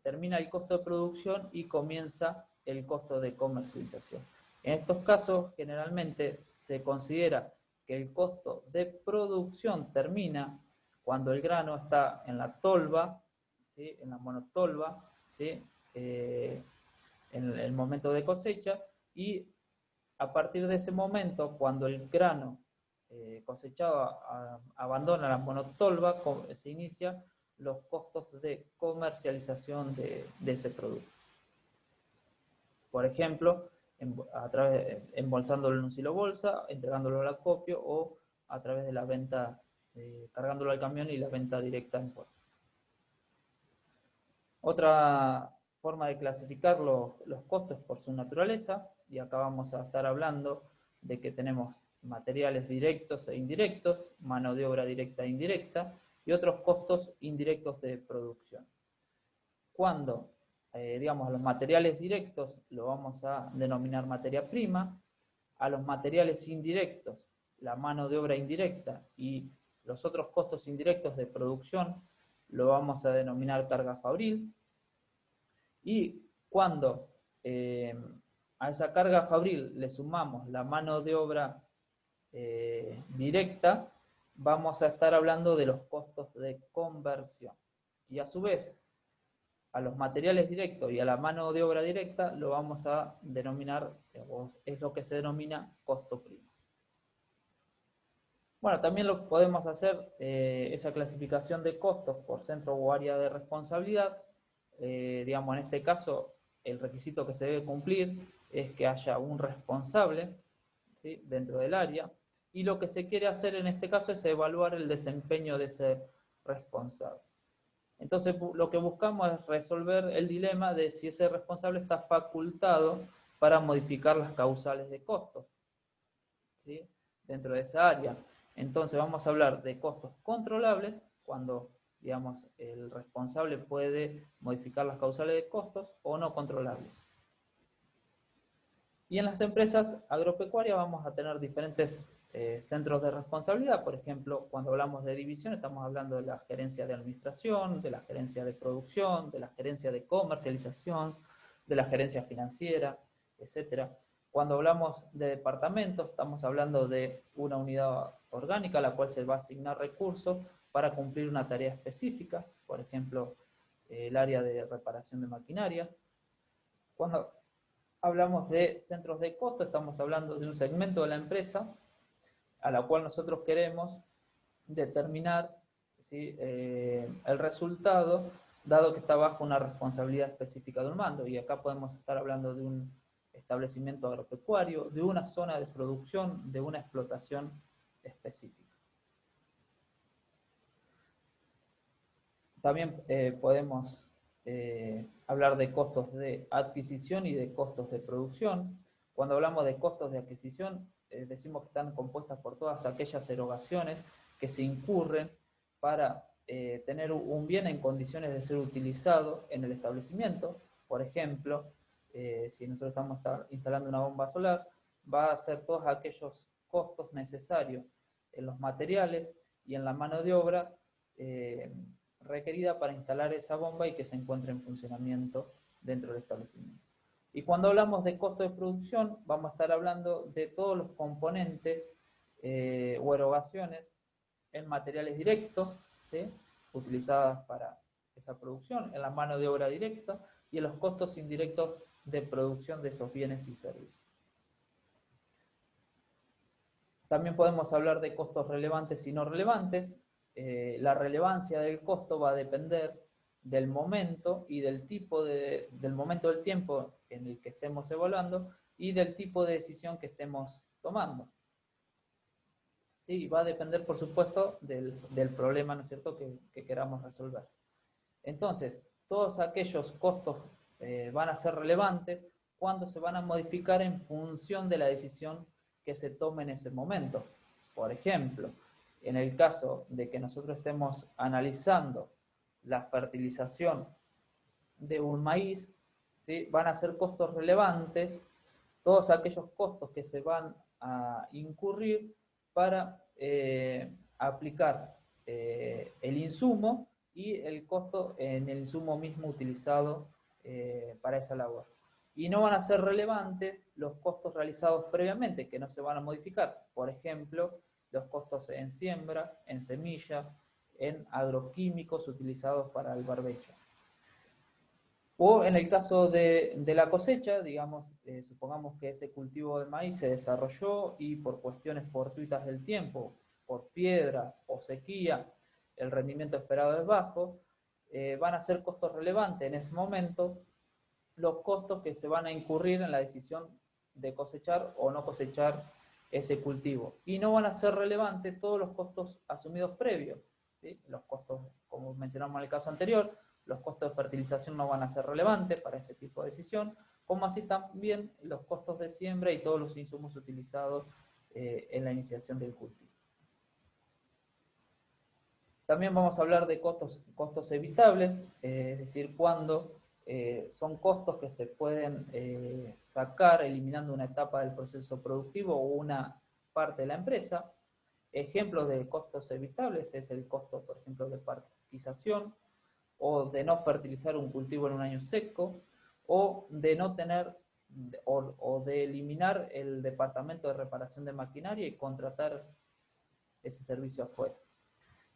termina el costo de producción y comienza el costo de comercialización. En estos casos, generalmente se considera que el costo de producción termina cuando el grano está en la tolva, ¿sí? ¿sí? En la monotolva, ¿sí? En el momento de cosecha, y a partir de ese momento, cuando el grano cosechado abandona la monotolva, se inicia los costos de comercialización de ese producto. Por ejemplo, embolsándolo en un silo bolsa, entregándolo al acopio o a través de la venta, cargándolo al camión y la venta directa en puerto. Otra forma de clasificar los costos por su naturaleza, y acá vamos a estar hablando de que tenemos materiales directos e indirectos, mano de obra directa e indirecta, y otros costos indirectos de producción. Cuando, digamos, a los materiales directos lo vamos a denominar materia prima, a los materiales indirectos, la mano de obra indirecta y los otros costos indirectos de producción lo vamos a denominar carga fabril, y cuando a esa carga fabril le sumamos la mano de obra directa, vamos a estar hablando de los costos de conversión. Y a su vez, a los materiales directos y a la mano de obra directa lo vamos a denominar, es lo que se denomina costo primo. Bueno, también lo podemos hacer, esa clasificación de costos por centro o área de responsabilidad. Digamos, en este caso, el requisito que se debe cumplir es que haya un responsable, ¿sí?, dentro del área, y lo que se quiere hacer en este caso es evaluar el desempeño de ese responsable. Entonces, lo que buscamos es resolver el dilema de si ese responsable está facultado para modificar las causales de costos, ¿sí?, dentro de esa área. Entonces, vamos a hablar de costos controlables, cuando, digamos, el responsable puede modificar las causales de costos, o no controlables. Y en las empresas agropecuarias vamos a tener diferentes centros de responsabilidad. Por ejemplo, cuando hablamos de división, estamos hablando de la gerencia de administración, de la gerencia de producción, de la gerencia de comercialización, de la gerencia financiera, etc. Cuando hablamos de departamentos, estamos hablando de una unidad orgánica a la cual se va a asignar recursos para cumplir una tarea específica, por ejemplo, el área de reparación de maquinaria. Cuando hablamos de centros de costo, estamos hablando de un segmento de la empresa a la cual nosotros queremos determinar, ¿sí?, el resultado, dado que está bajo una responsabilidad específica de un mando. Y acá podemos estar hablando de un establecimiento agropecuario, de una zona de producción, de una explotación específica. También podemos hablar de costos de adquisición y de costos de producción. Cuando hablamos de costos de adquisición, decimos que están compuestas por todas aquellas erogaciones que se incurren para tener un bien en condiciones de ser utilizado en el establecimiento. Por ejemplo, si nosotros estamos instalando una bomba solar, va a ser todos aquellos costos necesarios en los materiales y en la mano de obra requerida para instalar esa bomba y que se encuentre en funcionamiento dentro del establecimiento. Y cuando hablamos de costo de producción, vamos a estar hablando de todos los componentes o erogaciones en materiales directos, ¿sí?, utilizadas para esa producción, en la mano de obra directa y en los costos indirectos de producción de esos bienes y servicios. También podemos hablar de costos relevantes y no relevantes. La relevancia del costo va a depender del momento y del tipo del momento del tiempo en el que estemos evaluando y del tipo de decisión que estemos tomando. Sí, va a depender, por supuesto, del problema, ¿no es cierto?, que queramos resolver. Entonces, todos aquellos costos van a ser relevantes cuando se van a modificar en función de la decisión que se tome en ese momento. Por ejemplo, en el caso de que nosotros estemos analizando la fertilización de un maíz, ¿sí?, van a ser costos relevantes todos aquellos costos que se van a incurrir para aplicar el insumo y el costo en el insumo mismo utilizado para esa labor. Y no van a ser relevantes los costos realizados previamente, que no se van a modificar. Por ejemplo, los costos en siembra, en semilla, en agroquímicos utilizados para el barbecho. O en el caso de la cosecha, digamos, supongamos que ese cultivo de maíz se desarrolló y por cuestiones fortuitas del tiempo, por piedra o sequía, el rendimiento esperado es bajo, van a ser costos relevantes en ese momento los costos que se van a incurrir en la decisión de cosechar o no cosechar ese cultivo. Y no van a ser relevantes todos los costos asumidos previos, ¿sí? Los costos, como mencionamos en el caso anterior, los costos de fertilización no van a ser relevantes para ese tipo de decisión, como así también los costos de siembra y todos los insumos utilizados en la iniciación del cultivo. También vamos a hablar de costos evitables, es decir, cuando son costos que se pueden sacar eliminando una etapa del proceso productivo o una parte de la empresa. Ejemplos de costos evitables es el costo, por ejemplo, de parasitización, o de no fertilizar un cultivo en un año seco, o de no tener, o de eliminar el departamento de reparación de maquinaria y contratar ese servicio afuera.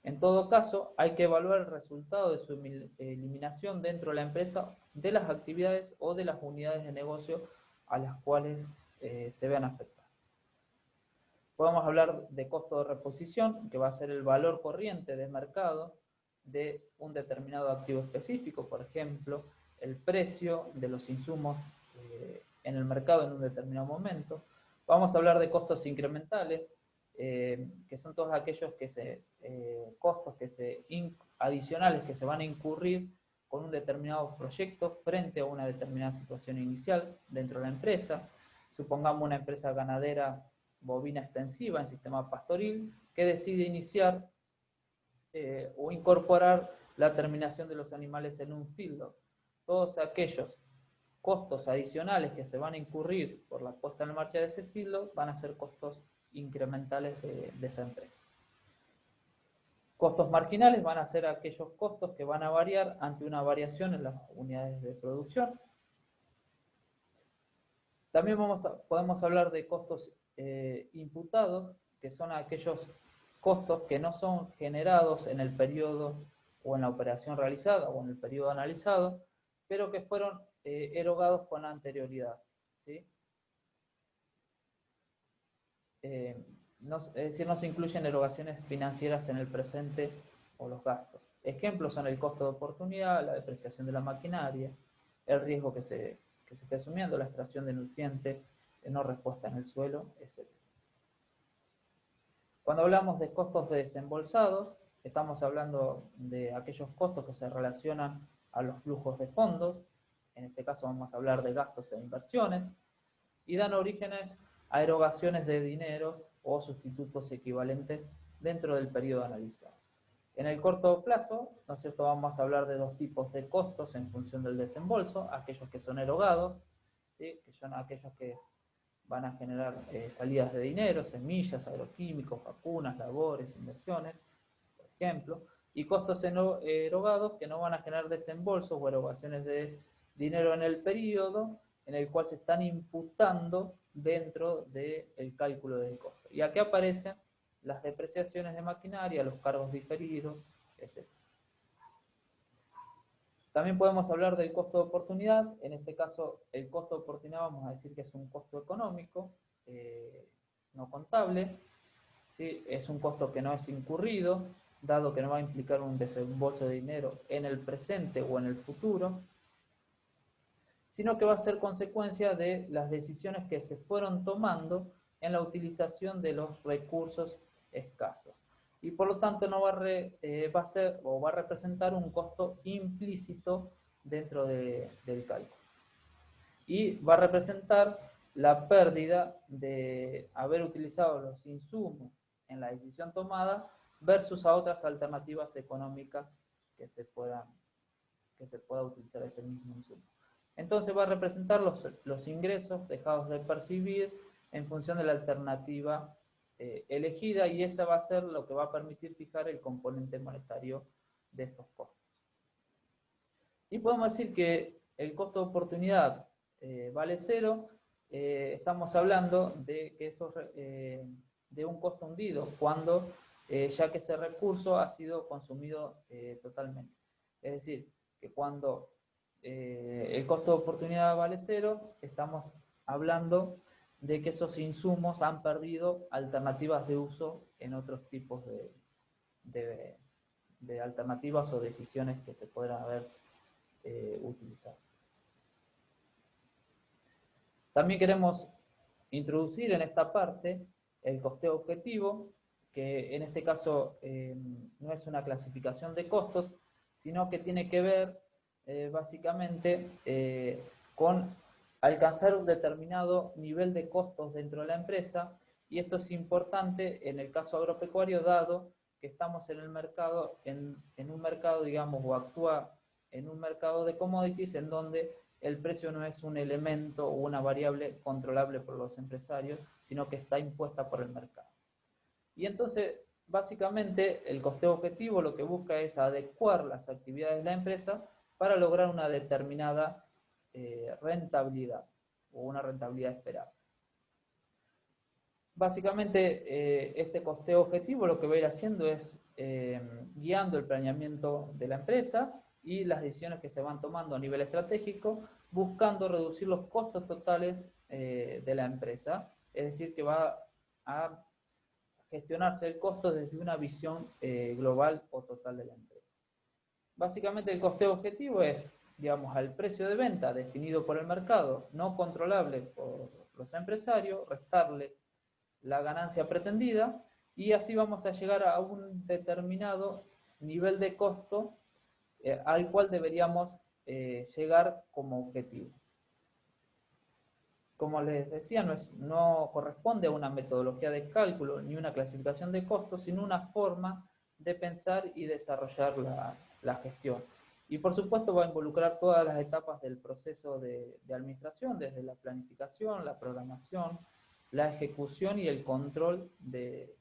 En todo caso, hay que evaluar el resultado de su eliminación dentro de la empresa de las actividades o de las unidades de negocio a las cuales se vean afectadas. Podemos hablar de costo de reposición, que va a ser el valor corriente de mercado de un determinado activo específico, por ejemplo, el precio de los insumos en el mercado en un determinado momento. Vamos a hablar de costos incrementales, que son todos aquellos costos adicionales que se van a incurrir con un determinado proyecto frente a una determinada situación inicial dentro de la empresa. Supongamos una empresa ganadera bovina extensiva en sistema pastoril que decide iniciar o incorporar la terminación de los animales en un feedlot. Todos aquellos costos adicionales que se van a incurrir por la puesta en marcha de ese feedlot van a ser costos incrementales de esa empresa. Costos marginales van a ser aquellos costos que van a variar ante una variación en las unidades de producción. También podemos hablar de costos imputados, que son aquellos costos que no son generados en el periodo o en la operación realizada o en el periodo analizado, pero que fueron erogados con anterioridad, ¿sí? Es decir, no se incluyen erogaciones financieras en el presente o los gastos. Ejemplos son el costo de oportunidad, la depreciación de la maquinaria, el riesgo que se esté asumiendo, la extracción de nutrientes, no respuesta en el suelo, etc. Cuando hablamos de costos de desembolsados, estamos hablando de aquellos costos que se relacionan a los flujos de fondos, en este caso vamos a hablar de gastos e inversiones, y dan orígenes a erogaciones de dinero o sustitutos equivalentes dentro del periodo analizado. En el corto plazo, ¿no es cierto?, vamos a hablar de dos tipos de costos en función del desembolso, aquellos que son erogados, ¿sí?, que son aquellos que van a generar salidas de dinero, semillas, agroquímicos, vacunas, labores, inversiones, por ejemplo, y costos erogados que no van a generar desembolsos o erogaciones de dinero en el periodo en el cual se están imputando dentro del cálculo del costo. Y aquí aparecen las depreciaciones de maquinaria, los cargos diferidos, etc. También podemos hablar del costo de oportunidad. En este caso, el costo de oportunidad vamos a decir que es un costo económico, no contable, ¿sí? Es un costo que no es incurrido, dado que no va a implicar un desembolso de dinero en el presente o en el futuro, sino que va a ser consecuencia de las decisiones que se fueron tomando en la utilización de los recursos escasos. Y por lo tanto no va a representar un costo implícito dentro del cálculo. Y va a representar la pérdida de haber utilizado los insumos en la decisión tomada versus a otras alternativas económicas que se pueda utilizar ese mismo insumo. Entonces va a representar los ingresos dejados de percibir en función de la alternativa elegida, y esa va a ser lo que va a permitir fijar el componente monetario de estos costos. Y podemos decir que el costo de oportunidad vale cero. Estamos hablando de que de un costo hundido cuando ya que ese recurso ha sido consumido totalmente. Es decir, que cuando el costo de oportunidad vale cero, estamos hablando de que esos insumos han perdido alternativas de uso en otros tipos de alternativas o decisiones que se podrán haber utilizado. También queremos introducir en esta parte el costeo objetivo, que en este caso no es una clasificación de costos, sino que tiene que ver básicamente con alcanzar un determinado nivel de costos dentro de la empresa, y esto es importante en el caso agropecuario, dado que estamos en el mercado, en un mercado, digamos, o actúa en un mercado de commodities en donde el precio no es un elemento o una variable controlable por los empresarios, sino que está impuesta por el mercado. Y entonces, básicamente, el costeo objetivo lo que busca es adecuar las actividades de la empresa para lograr una determinada rentabilidad o una rentabilidad esperada. Básicamente, este costeo objetivo lo que va a ir haciendo es guiando el planeamiento de la empresa y las decisiones que se van tomando a nivel estratégico, buscando reducir los costos totales de la empresa, es decir, que va a gestionarse el costo desde una visión global o total de la empresa. Básicamente el costeo objetivo es, digamos, al precio de venta definido por el mercado, no controlable por los empresarios, restarle la ganancia pretendida, y así vamos a llegar a un determinado nivel de costo al cual deberíamos llegar como objetivo. Como les decía, no corresponde a una metodología de cálculo ni una clasificación de costos, sino una forma de pensar y desarrollar la gestión. Y por supuesto va a involucrar todas las etapas del proceso de administración, desde la planificación, la programación, la ejecución y el control de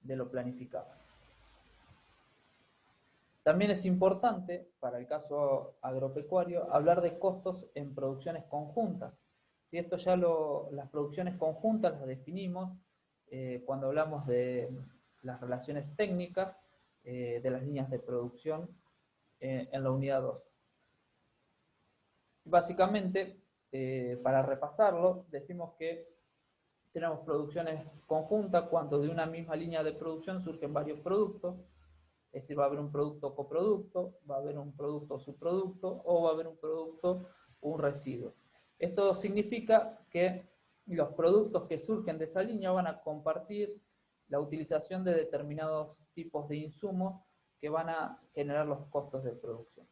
lo planificado. También es importante, para el caso agropecuario, hablar de costos en producciones conjuntas. Si esto ya las producciones conjuntas las definimos cuando hablamos de las relaciones técnicas de las líneas de producción en la unidad 2. Básicamente, para repasarlo, decimos que tenemos producciones conjuntas cuando de una misma línea de producción surgen varios productos, es decir, va a haber un producto coproducto, va a haber un producto subproducto o va a haber un producto, un residuo. Esto significa que los productos que surgen de esa línea van a compartir la utilización de determinados tipos de insumos que van a generar los costos de producción.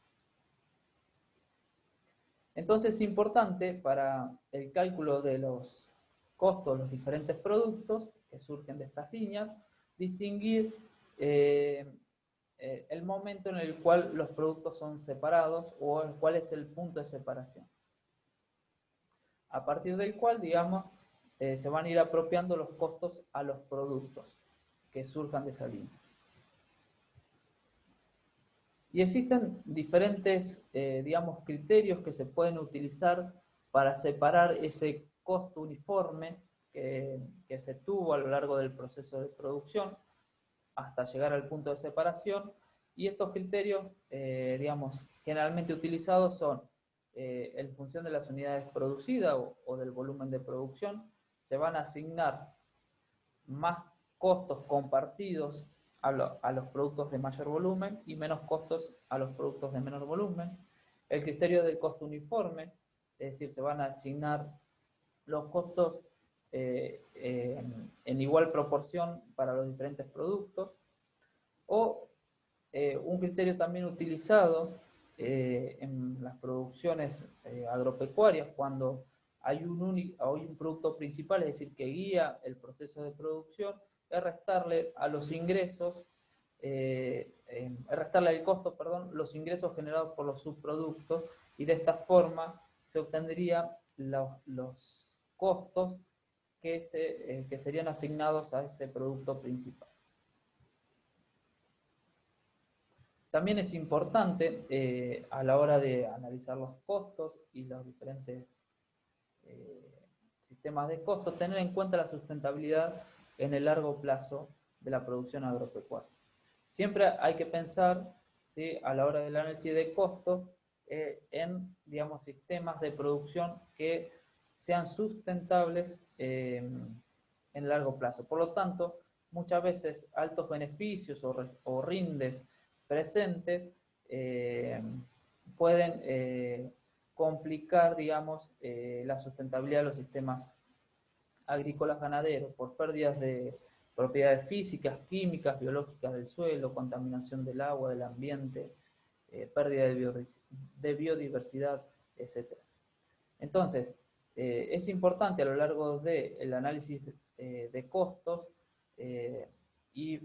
Entonces es importante para el cálculo de los costos de los diferentes productos que surgen de estas líneas, distinguir el momento en el cual los productos son separados o cuál es el punto de separación. A partir del cual, digamos, se van a ir apropiando los costos a los productos que surjan de esa línea. Y existen diferentes, digamos, criterios que se pueden utilizar para separar ese costo uniforme que se tuvo a lo largo del proceso de producción hasta llegar al punto de separación. Y estos criterios, digamos, generalmente utilizados son en función de las unidades producidas o del volumen de producción. Se van a asignar más costos compartidos a los productos de mayor volumen y menos costos a los productos de menor volumen. El criterio del costo uniforme, es decir, se van a asignar los costos en igual proporción para los diferentes productos. O un criterio también utilizado en las producciones agropecuarias, cuando hay un producto principal, es decir, que guía el proceso de producción, es restarle a los ingresos, restarle al costo, perdón, los ingresos generados por los subproductos, y de esta forma se obtendrían los costos que serían asignados a ese producto principal. También es importante a la hora de analizar los costos y los diferentes sistemas de costos, tener en cuenta la sustentabilidad en el largo plazo de la producción agropecuaria. Siempre hay que pensar, ¿sí?, a la hora del análisis de costos, en, digamos, sistemas de producción que sean sustentables en largo plazo. Por lo tanto, muchas veces altos beneficios o rindes presentes pueden complicar, digamos, la sustentabilidad de los sistemas agrícolas ganaderos por pérdidas de propiedades físicas, químicas, biológicas del suelo, contaminación del agua, del ambiente, pérdida de biodiversidad, etc. Entonces, es importante a lo largo del análisis de costos y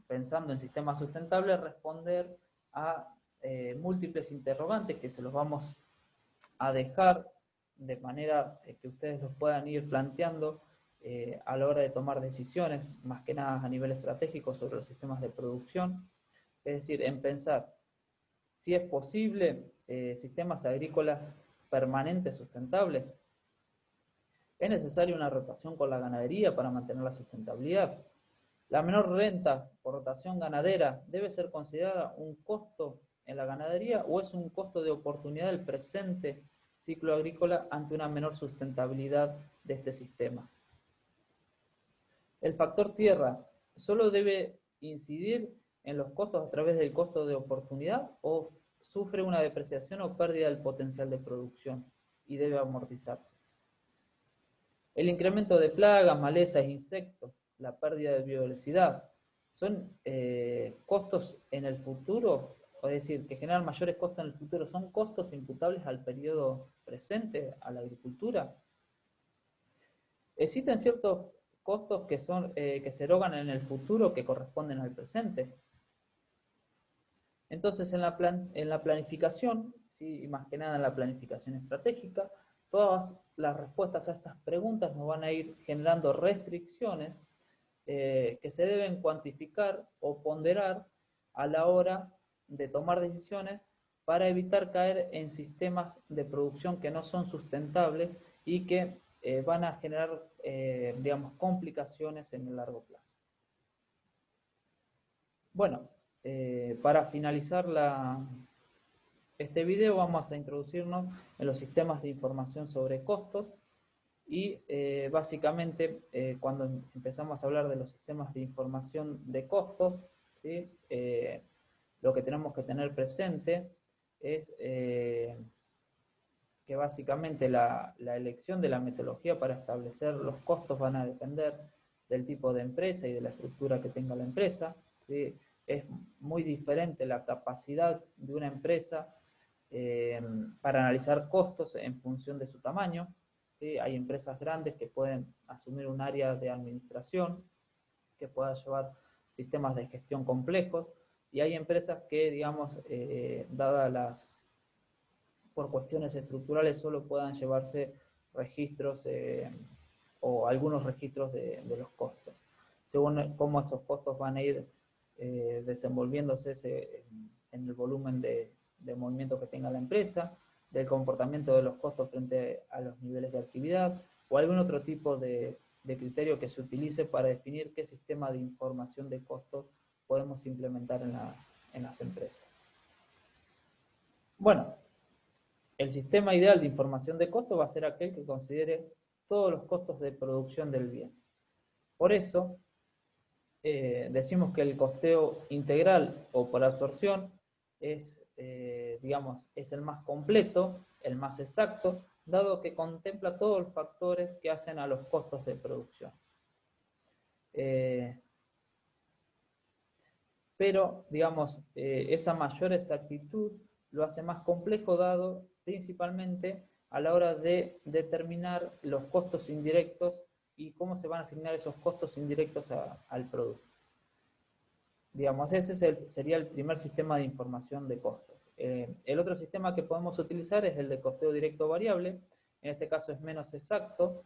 pensando en sistemas sustentables, responder a múltiples interrogantes que se los vamos a dejar de manera que ustedes los puedan ir planteando a la hora de tomar decisiones, más que nada a nivel estratégico sobre los sistemas de producción. Es decir, en pensar si es posible sistemas agrícolas permanentes sustentables. ¿Es necesaria una rotación con la ganadería para mantener la sustentabilidad? ¿La menor renta por rotación ganadera debe ser considerada un costo en la ganadería o es un costo de oportunidad del presente ciclo agrícola ante una menor sustentabilidad de este sistema? ¿El factor tierra solo debe incidir en los costos a través del costo de oportunidad o sufre una depreciación o pérdida del potencial de producción y debe amortizarse? El incremento de plagas, malezas, insectos, la pérdida de biodiversidad, ¿son costos en el futuro? Es decir, que generan mayores costos en el futuro, ¿son costos imputables al periodo presente, a la agricultura? ¿Existen ciertos costos que se erogan en el futuro que corresponden al presente? Entonces, en la planificación, ¿sí? Y más que nada en la planificación estratégica, todas las respuestas a estas preguntas nos van a ir generando restricciones que se deben cuantificar o ponderar a la hora de tomar decisiones para evitar caer en sistemas de producción que no son sustentables y que van a generar, digamos, complicaciones en el largo plazo. Bueno, para finalizar este video vamos a introducirnos en los sistemas de información sobre costos y básicamente cuando empezamos a hablar de los sistemas de información de costos, ¿sí? Lo que tenemos que tener presente es que básicamente la elección de la metodología para establecer los costos van a depender del tipo de empresa y de la estructura que tenga la empresa, ¿sí? Es muy diferente la capacidad de una empresa para analizar costos en función de su tamaño, ¿sí? Hay empresas grandes que pueden asumir un área de administración, que pueda llevar sistemas de gestión complejos, y hay empresas que, digamos, dadas por cuestiones estructurales, solo puedan llevarse registros o algunos registros de los costos. Según cómo estos costos van a ir desenvolviéndose en el volumen de movimiento que tenga la empresa, del comportamiento de los costos frente a los niveles de actividad o algún otro tipo de criterio que se utilice para definir qué sistema de información de costos podemos implementar en las empresas. Bueno, el sistema ideal de información de costos va a ser aquel que considere todos los costos de producción del bien. Por eso, decimos que el costeo integral o por absorción es, digamos, es el más completo, el más exacto, dado que contempla todos los factores que hacen a los costos de producción. Pero, digamos, esa mayor exactitud lo hace más complejo dado principalmente a la hora de determinar los costos indirectos y cómo se van a asignar esos costos indirectos al producto. Digamos, ese sería el primer sistema de información de costos. El otro sistema que podemos utilizar es el de costeo directo variable. En este caso es menos exacto,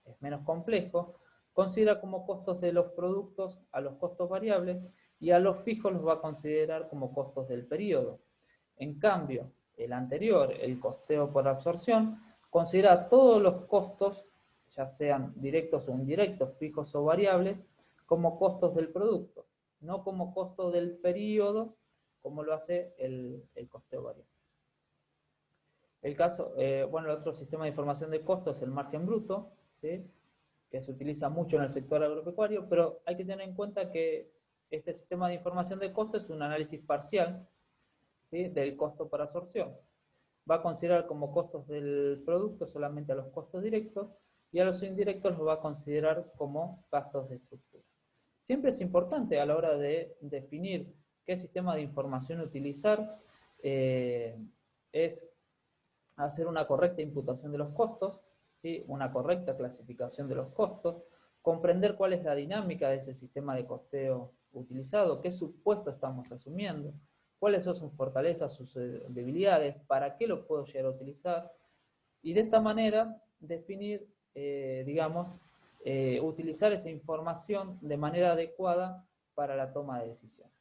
es menos complejo. Considera como costos de los productos a los costos variables y a los fijos los va a considerar como costos del periodo. En cambio, el anterior, el costeo por absorción, considera todos los costos, ya sean directos o indirectos, fijos o variables, como costos del producto, no como costo del periodo, como lo hace el costeo variable. Bueno, el otro sistema de información de costos es el margen bruto, ¿sí? Que se utiliza mucho en el sector agropecuario, pero hay que tener en cuenta que este sistema de información de costos es un análisis parcial, ¿sí? Del costo por absorción. Va a considerar como costos del producto solamente a los costos directos y a los indirectos los va a considerar como gastos de estructura. Siempre es importante a la hora de definir qué sistema de información utilizar, es hacer una correcta imputación de los costos, ¿sí? Una correcta clasificación de los costos, comprender cuál es la dinámica de ese sistema de costeo utilizado, qué supuesto estamos asumiendo, cuáles son sus fortalezas, sus debilidades, para qué lo puedo llegar a utilizar, y de esta manera definir, utilizar esa información de manera adecuada para la toma de decisiones.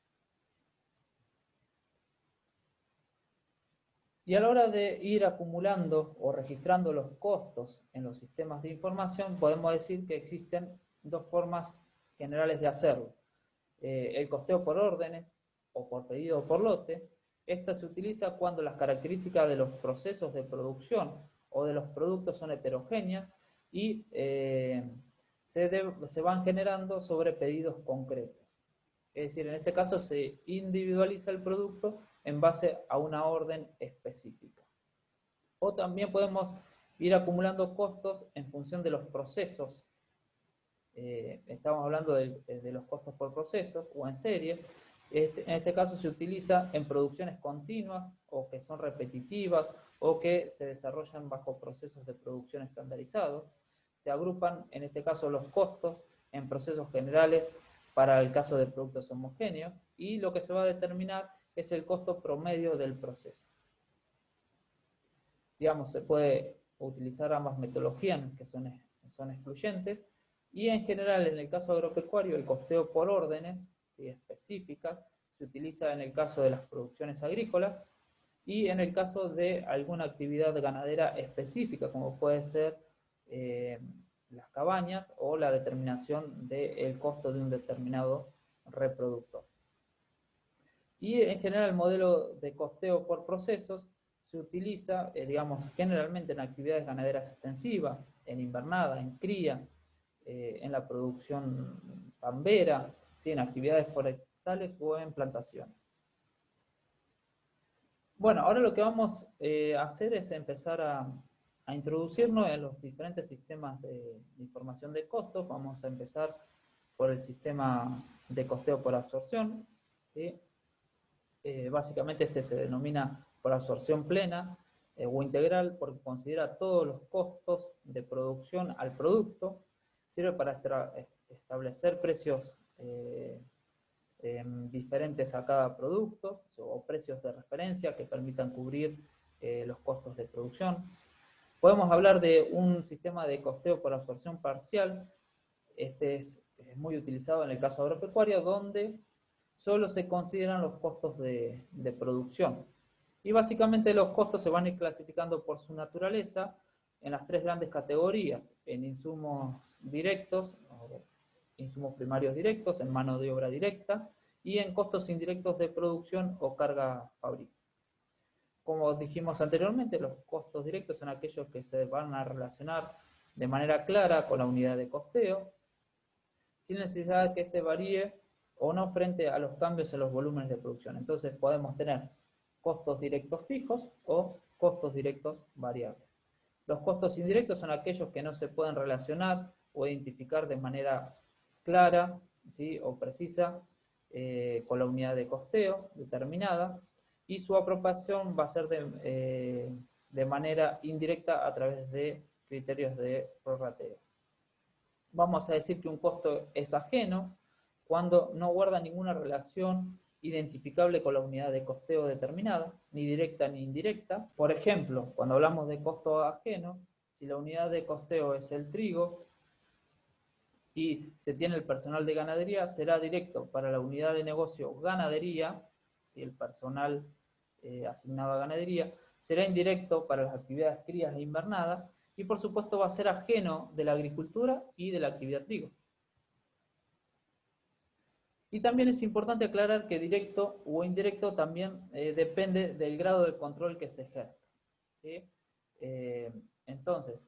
Y a la hora de ir acumulando o registrando los costos en los sistemas de información, podemos decir que existen dos formas generales de hacerlo. El costeo por órdenes o por pedido o por lote. Esta se utiliza cuando las características de los procesos de producción o de los productos son heterogéneas y se van generando sobre pedidos concretos. Es decir, en este caso se individualiza el producto en base a una orden específica. O también podemos ir acumulando costos en función de los procesos. Estamos hablando de los costos por procesos o en serie. En este caso se utiliza en producciones continuas o que son repetitivas o que se desarrollan bajo procesos de producción estandarizados. Se agrupan en este caso los costos en procesos generales para el caso de productos homogéneos y lo que se va a determinar es el costo promedio del proceso. Digamos, se puede utilizar ambas metodologías que son excluyentes y en general en el caso agropecuario el costeo por órdenes, ¿sí?, específicas se utiliza en el caso de las producciones agrícolas y en el caso de alguna actividad ganadera específica como puede ser las cabañas o la determinación del costo de un determinado reproductor. Y en general el modelo de costeo por procesos se utiliza, generalmente en actividades ganaderas extensivas, en invernada, en cría, en la producción pambera, ¿sí?, en actividades forestales o en plantaciones. Bueno, ahora lo que vamos a hacer es empezar a introducirnos en los diferentes sistemas de información de costos. Vamos a empezar por el sistema de costeo por absorción, ¿sí? Básicamente este se denomina por absorción plena o integral porque considera todos los costos de producción al producto, sirve para establecer precios diferentes a cada producto o precios de referencia que permitan cubrir los costos de producción. Podemos hablar de un sistema de costeo por absorción parcial. Este es muy utilizado en el caso agropecuario, donde solo se consideran los costos de producción. Y básicamente los costos se van a ir clasificando por su naturaleza en las tres grandes categorías: en insumos directos, insumos primarios directos, en mano de obra directa, y en costos indirectos de producción o carga fábrica. Como dijimos anteriormente, los costos directos son aquellos que se van a relacionar de manera clara con la unidad de costeo, sin necesidad de que éste varíe o no frente a los cambios en los volúmenes de producción. Entonces podemos tener costos directos fijos o costos directos variables. Los costos indirectos son aquellos que no se pueden relacionar o identificar de manera clara, ¿sí?, o precisa con la unidad de costeo determinada, y su apropiación va a ser de manera indirecta a través de criterios de prorrateo. Vamos a decir que un costo es ajeno cuando no guarda ninguna relación identificable con la unidad de costeo determinada, ni directa ni indirecta. Por ejemplo, cuando hablamos de costo ajeno, si la unidad de costeo es el trigo y se tiene el personal de ganadería, será directo para la unidad de negocio ganadería, si el personal asignado a ganadería, será indirecto para las actividades crías e invernadas, y por supuesto va a ser ajeno de la agricultura y de la actividad trigo. Y también es importante aclarar que directo o indirecto también depende del grado de control que se ejerza, ¿sí? Entonces,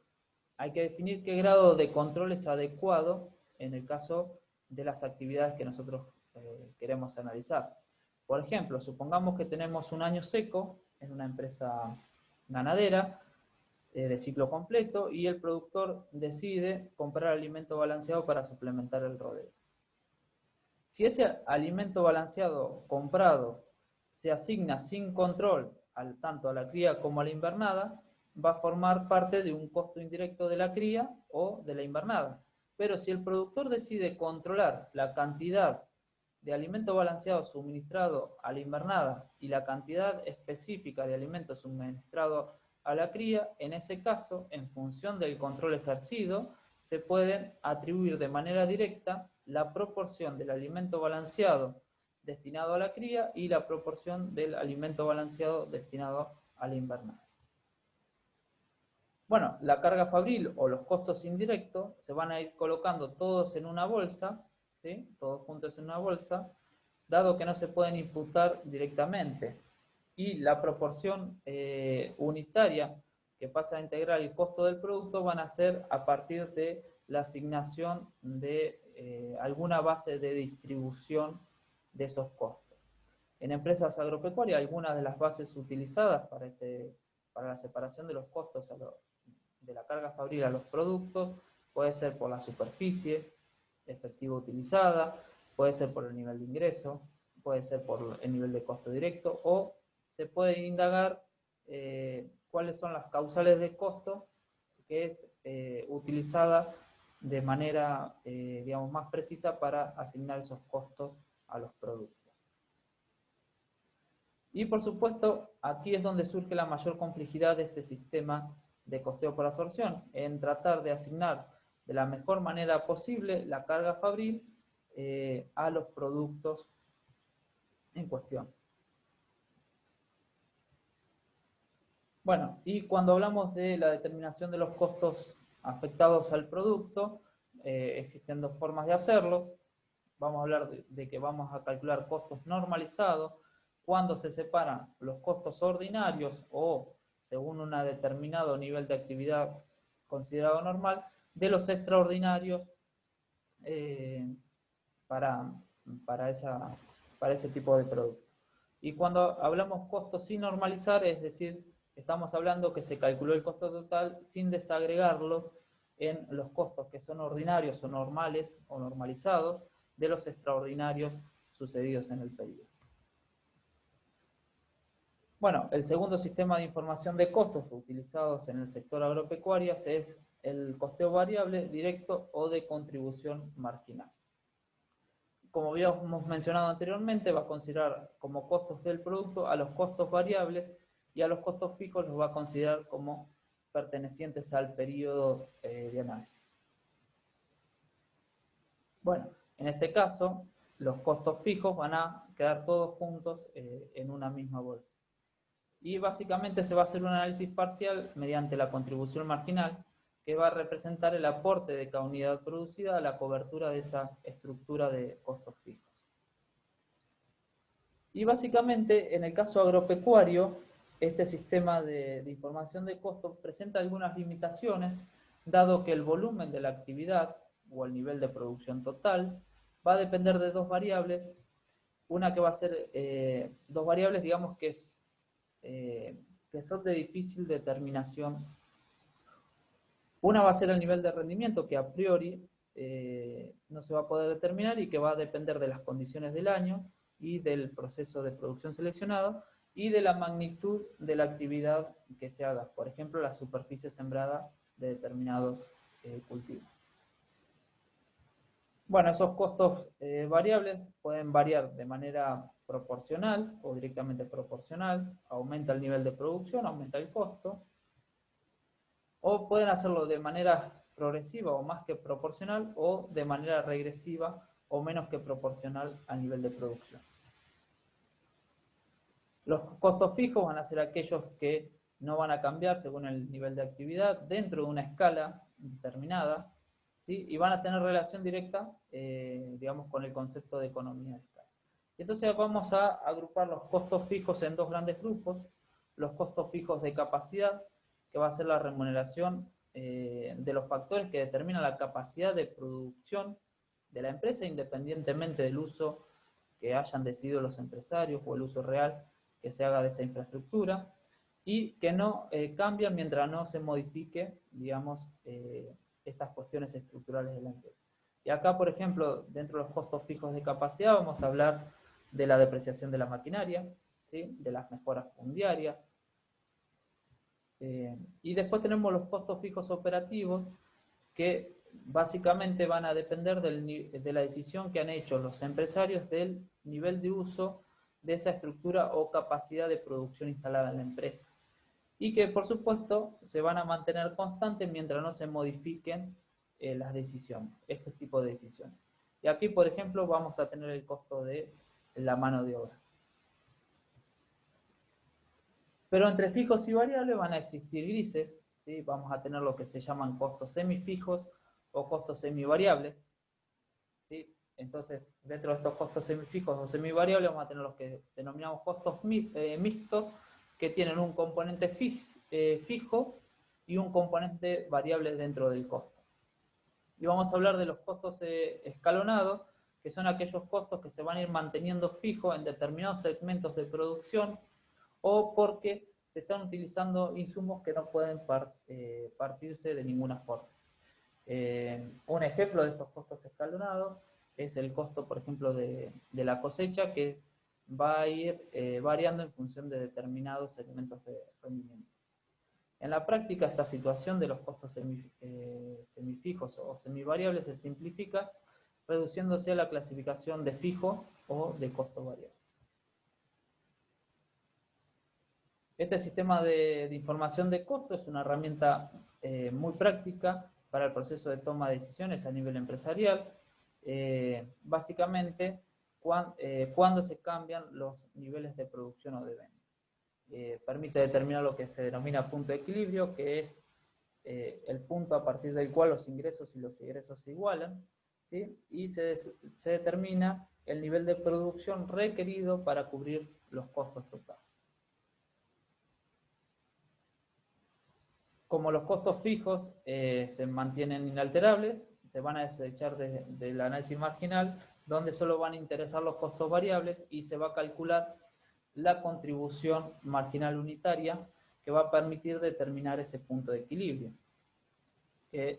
hay que definir qué grado de control es adecuado en el caso de las actividades que nosotros queremos analizar. Por ejemplo, supongamos que tenemos un año seco en una empresa ganadera de ciclo completo y el productor decide comprar alimento balanceado para suplementar el rodeo. Si ese alimento balanceado comprado se asigna sin control tanto a la cría como a la invernada, va a formar parte de un costo indirecto de la cría o de la invernada. Pero si el productor decide controlar la cantidad de alimento balanceado suministrado a la invernada y la cantidad específica de alimento suministrado a la cría, en ese caso, en función del control ejercido, se puede atribuir de manera directa la proporción del alimento balanceado destinado a la cría y la proporción del alimento balanceado destinado a la invernada. Bueno, la carga fabril o los costos indirectos se van a ir colocando todos en una bolsa, ¿sí? Todos juntos en una bolsa, dado que no se pueden imputar directamente. Y la proporción unitaria que pasa a integrar el costo del producto van a ser a partir de la asignación de alguna base de distribución de esos costos. En empresas agropecuarias, algunas de las bases utilizadas para la separación de los costos de la carga fabril a los productos puede ser por la superficie efectiva utilizada, puede ser por el nivel de ingreso, puede ser por el nivel de costo directo, o se puede indagar cuáles son las causales de costo que es utilizada de manera, digamos, más precisa para asignar esos costos a los productos. Y por supuesto, aquí es donde surge la mayor complejidad de este sistema de costeo por absorción, en tratar de asignar de la mejor manera posible la carga fabril a los productos en cuestión. Bueno, y cuando hablamos de la determinación de los costos afectados al producto, existen dos formas de hacerlo. Vamos a hablar de que vamos a calcular costos normalizados, cuando se separan los costos ordinarios o según un determinado nivel de actividad considerado normal, de los extraordinarios para ese tipo de producto. Y cuando hablamos costos sin normalizar, es decir, estamos hablando que se calculó el costo total sin desagregarlo en los costos que son ordinarios o normales o normalizados de los extraordinarios sucedidos en el periodo. Bueno, el segundo sistema de información de costos utilizados en el sector agropecuario es el costeo variable, directo o de contribución marginal. Como habíamos mencionado anteriormente, va a considerar como costos del producto a los costos variables y a los costos fijos los va a considerar como pertenecientes al periodo de análisis. Bueno, en este caso, los costos fijos van a quedar todos juntos en una misma bolsa. Y básicamente se va a hacer un análisis parcial mediante la contribución marginal, que va a representar el aporte de cada unidad producida a la cobertura de esa estructura de costos fijos. Y básicamente, en el caso agropecuario, este sistema de información de costos presenta algunas limitaciones, dado que el volumen de la actividad o el nivel de producción total va a depender de dos variables. Una que va a ser dos variables, digamos, que son de difícil determinación. Una va a ser el nivel de rendimiento, que a priori no se va a poder determinar y que va a depender de las condiciones del año y del proceso de producción seleccionado y de la magnitud de la actividad que se haga. Por ejemplo, la superficie sembrada de determinado cultivo. Bueno, esos costos variables pueden variar de manera proporcional o directamente proporcional. Aumenta el nivel de producción, aumenta el costo. O pueden hacerlo de manera progresiva o más que proporcional, o de manera regresiva o menos que proporcional al nivel de producción. Los costos fijos van a ser aquellos que no van a cambiar según el nivel de actividad dentro de una escala determinada, ¿sí? Y van a tener relación directa, digamos, con el concepto de economía de escala. Y entonces vamos a agrupar los costos fijos en dos grandes grupos: los costos fijos de capacidad, que va a ser la remuneración de los factores que determinan la capacidad de producción de la empresa, independientemente del uso que hayan decidido los empresarios o el uso real que se haga de esa infraestructura, y que no cambian mientras no se modifique, digamos, estas cuestiones estructurales de la empresa. Y acá, por ejemplo, dentro de los costos fijos de capacidad, vamos a hablar de la depreciación de la maquinaria, ¿sí? De las mejoras fundiarias. Y después tenemos los costos fijos operativos, que básicamente van a depender de la decisión que han hecho los empresarios del nivel de uso de esa estructura o capacidad de producción instalada en la empresa. Y que, por supuesto, se van a mantener constantes mientras no se modifiquen las decisiones, este tipo de decisiones. Y aquí, por ejemplo, vamos a tener el costo de la mano de obra. Pero entre fijos y variables van a existir grises, ¿sí? Vamos a tener lo que se llaman costos semifijos o costos semivariables, ¿sí? Entonces, dentro de estos costos semifijos o semivariables vamos a tener los que denominamos costos mixtos, que tienen un componente fijo y un componente variable dentro del costo. Y vamos a hablar de los costos escalonados, que son aquellos costos que se van a ir manteniendo fijos en determinados segmentos de producción, o porque se están utilizando insumos que no pueden partirse de ninguna forma. Un ejemplo de estos costos escalonados es el costo, por ejemplo, de la cosecha, que va a ir variando en función de determinados segmentos de rendimiento. En la práctica, esta situación de los costos semifijos o semivariables se simplifica reduciéndose a la clasificación de fijo o de costo variable. Este sistema de información de costo es una herramienta muy práctica para el proceso de toma de decisiones a nivel empresarial, básicamente cuando se cambian los niveles de producción o de venta. Permite determinar lo que se denomina punto de equilibrio, que es el punto a partir del cual los ingresos y los egresos se igualan, ¿sí? Y se determina el nivel de producción requerido para cubrir los costos totales. Como los costos fijos se mantienen inalterables, se van a desechar del análisis marginal, donde solo van a interesar los costos variables y se va a calcular la contribución marginal unitaria que va a permitir determinar ese punto de equilibrio.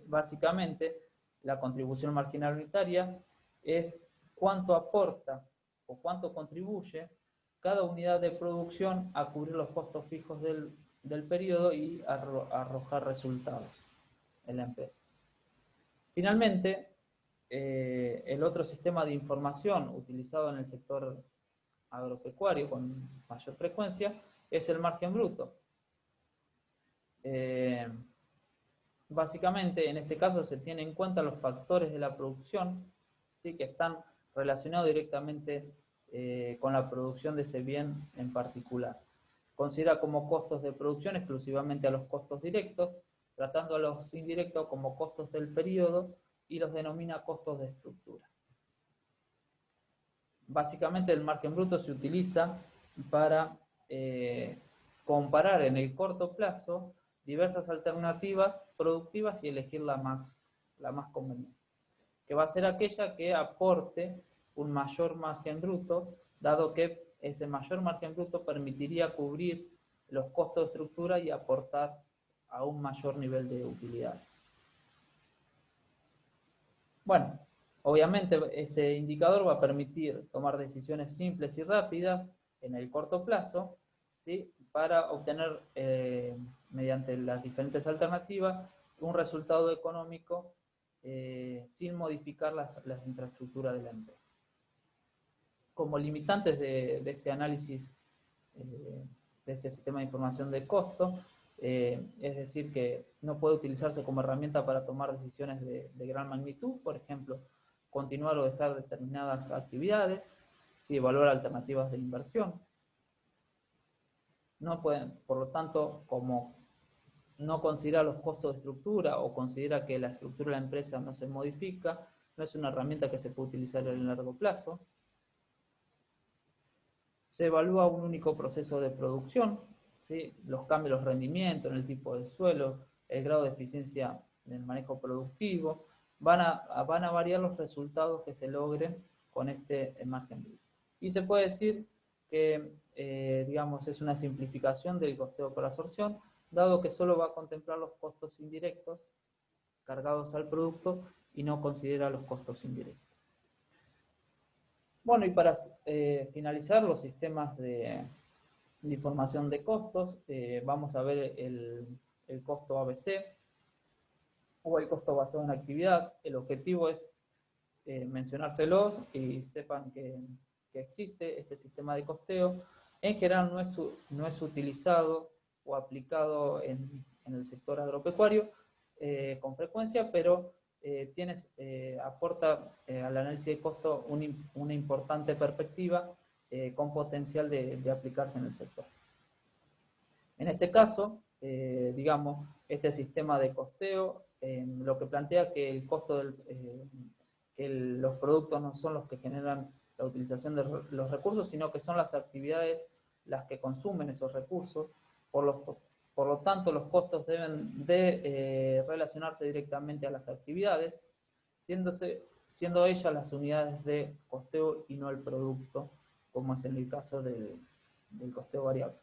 Básicamente, la contribución marginal unitaria es cuánto aporta o cuánto contribuye cada unidad de producción a cubrir los costos fijos del periodo y arrojar resultados en la empresa. Finalmente, el otro sistema de información utilizado en el sector agropecuario con mayor frecuencia es el margen bruto. Básicamente, en este caso se tienen en cuenta los factores de la producción, ¿sí? Que están relacionados directamente con la producción de ese bien en particular. Considera como costos de producción exclusivamente a los costos directos, tratando a los indirectos como costos del periodo y los denomina costos de estructura. Básicamente el margen bruto se utiliza para comparar en el corto plazo diversas alternativas productivas y elegir la más conveniente, que va a ser aquella que aporte un mayor margen bruto, dado que ese mayor margen bruto permitiría cubrir los costos de estructura y aportar a un mayor nivel de utilidad. Bueno, obviamente este indicador va a permitir tomar decisiones simples y rápidas en el corto plazo, ¿sí? Para obtener, mediante las diferentes alternativas, un resultado económico sin modificar las infraestructuras de la empresa. Como limitantes de este análisis, de este sistema de información de costo, es decir, que no puede utilizarse como herramienta para tomar decisiones de gran magnitud, por ejemplo, continuar o dejar determinadas actividades, ¿sí? Evaluar alternativas de inversión. No pueden, por lo tanto, como no considera los costos de estructura o considera que la estructura de la empresa no se modifica, no es una herramienta que se puede utilizar en el largo plazo. Se evalúa un único proceso de producción, ¿sí? Los cambios, los rendimientos en el tipo de suelo, el grado de eficiencia en el manejo productivo, van a variar los resultados que se logren con este margen bruto. Y se puede decir que, digamos, es una simplificación del costeo por absorción, dado que solo va a contemplar los costos indirectos cargados al producto y no considera los costos indirectos. Bueno, y para finalizar los sistemas de información de costos, vamos a ver el costo ABC o el costo basado en actividad. El objetivo es mencionárselos y sepan que existe este sistema de costeo. En general no es utilizado o aplicado en el sector agropecuario con frecuencia, pero aporta al análisis de costo una importante perspectiva con potencial de aplicarse en el sector. En este caso, digamos, este sistema de costeo lo que plantea que el costo que los productos no son los que generan la utilización de los recursos, sino que son las actividades las que consumen esos recursos. Por lo tanto, los costos deben de relacionarse directamente a las actividades, siendo ellas las unidades de costeo y no el producto, como es en el caso del costeo variable.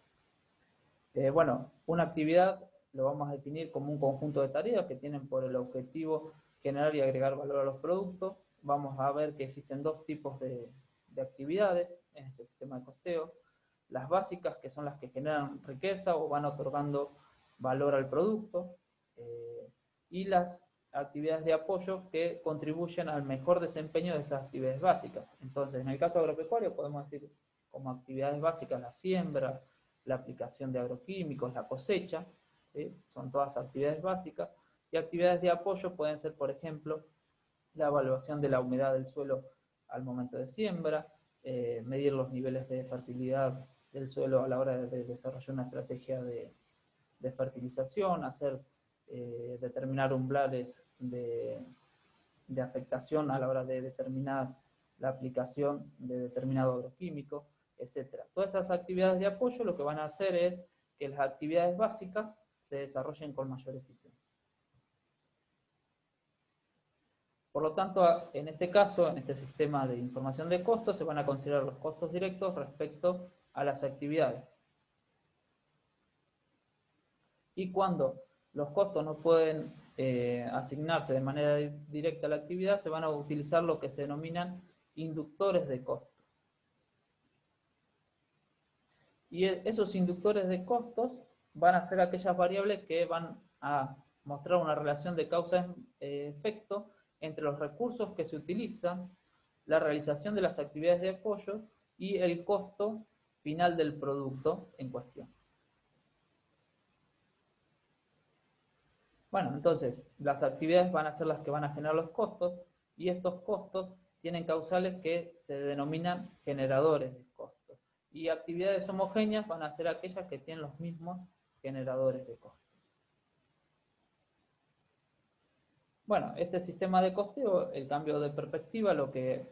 Bueno, una actividad lo vamos a definir como un conjunto de tareas que tienen por el objetivo generar y agregar valor a los productos. Vamos a ver que existen dos tipos de actividades en este sistema de costeo. Las básicas, que son las que generan riqueza o van otorgando valor al producto, y las actividades de apoyo que contribuyen al mejor desempeño de esas actividades básicas. Entonces, en el caso agropecuario podemos decir como actividades básicas la siembra, la aplicación de agroquímicos, la cosecha, ¿sí? Son todas actividades básicas, y actividades de apoyo pueden ser, por ejemplo, la evaluación de la humedad del suelo al momento de siembra, medir los niveles de fertilidad del suelo a la hora de desarrollar una estrategia de fertilización, determinar umbrales de afectación a la hora de determinar la aplicación de determinado agroquímico, etc. Todas esas actividades de apoyo lo que van a hacer es que las actividades básicas se desarrollen con mayor eficiencia. Por lo tanto, en este caso, en este sistema de información de costos, se van a considerar los costos directos respecto a las actividades. Y cuando los costos no pueden asignarse de manera directa a la actividad, se van a utilizar lo que se denominan inductores de costos. Y esos inductores de costos van a ser aquellas variables que van a mostrar una relación de causa-efecto entre los recursos que se utilizan, la realización de las actividades de apoyo y el costo final del producto en cuestión. Bueno, entonces, las actividades van a ser las que van a generar los costos, y estos costos tienen causales que se denominan generadores de costos. Y actividades homogéneas van a ser aquellas que tienen los mismos generadores de costos. Bueno, este sistema de costeo, el cambio de perspectiva, lo que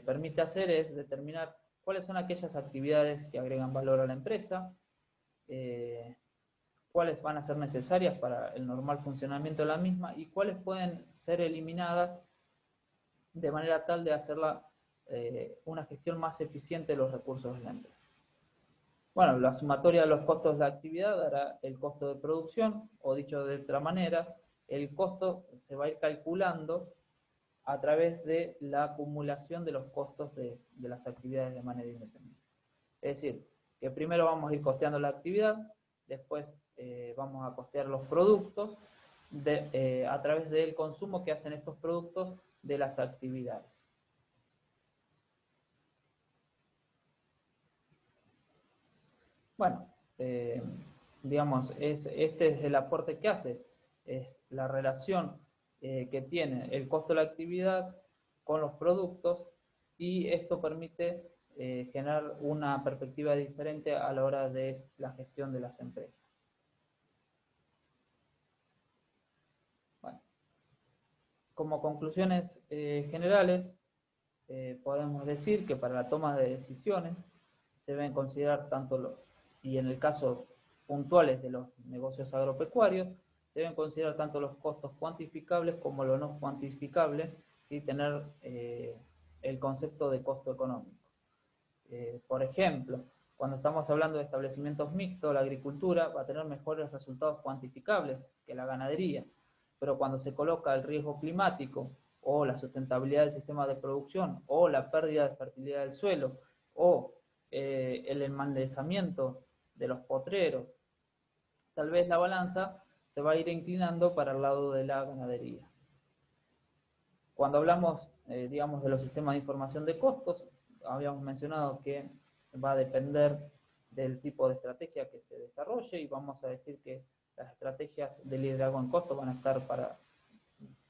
permite hacer es determinar cuáles son aquellas actividades que agregan valor a la empresa, cuáles van a ser necesarias para el normal funcionamiento de la misma y cuáles pueden ser eliminadas de manera tal de hacerla una gestión más eficiente de los recursos de la empresa. Bueno, la sumatoria de los costos de la actividad dará el costo de producción, o dicho de otra manera, el costo se va a ir calculando a través de la acumulación de los costos de las actividades de manera independiente. Es decir, que primero vamos a ir costeando la actividad, después vamos a costear los productos a través del consumo que hacen estos productos de las actividades. Bueno, digamos, este es el aporte que hace, es la relación que tiene el costo de la actividad con los productos, y esto permite generar una perspectiva diferente a la hora de la gestión de las empresas. Bueno, como conclusiones generales, podemos decir que para la toma de decisiones se deben considerar tanto y en el caso puntuales de los negocios agropecuarios, se deben considerar tanto los costos cuantificables como los no cuantificables y tener el concepto de costo económico. Por ejemplo, cuando estamos hablando de establecimientos mixtos, la agricultura va a tener mejores resultados cuantificables que la ganadería, pero cuando se coloca el riesgo climático o la sustentabilidad del sistema de producción o la pérdida de fertilidad del suelo o el enmandezamiento de los potreros, tal vez la balanza se va a ir inclinando para el lado de la ganadería. Cuando hablamos, digamos, de los sistemas de información de costos, habíamos mencionado que va a depender del tipo de estrategia que se desarrolle y vamos a decir que las estrategias de liderazgo en costos van a estar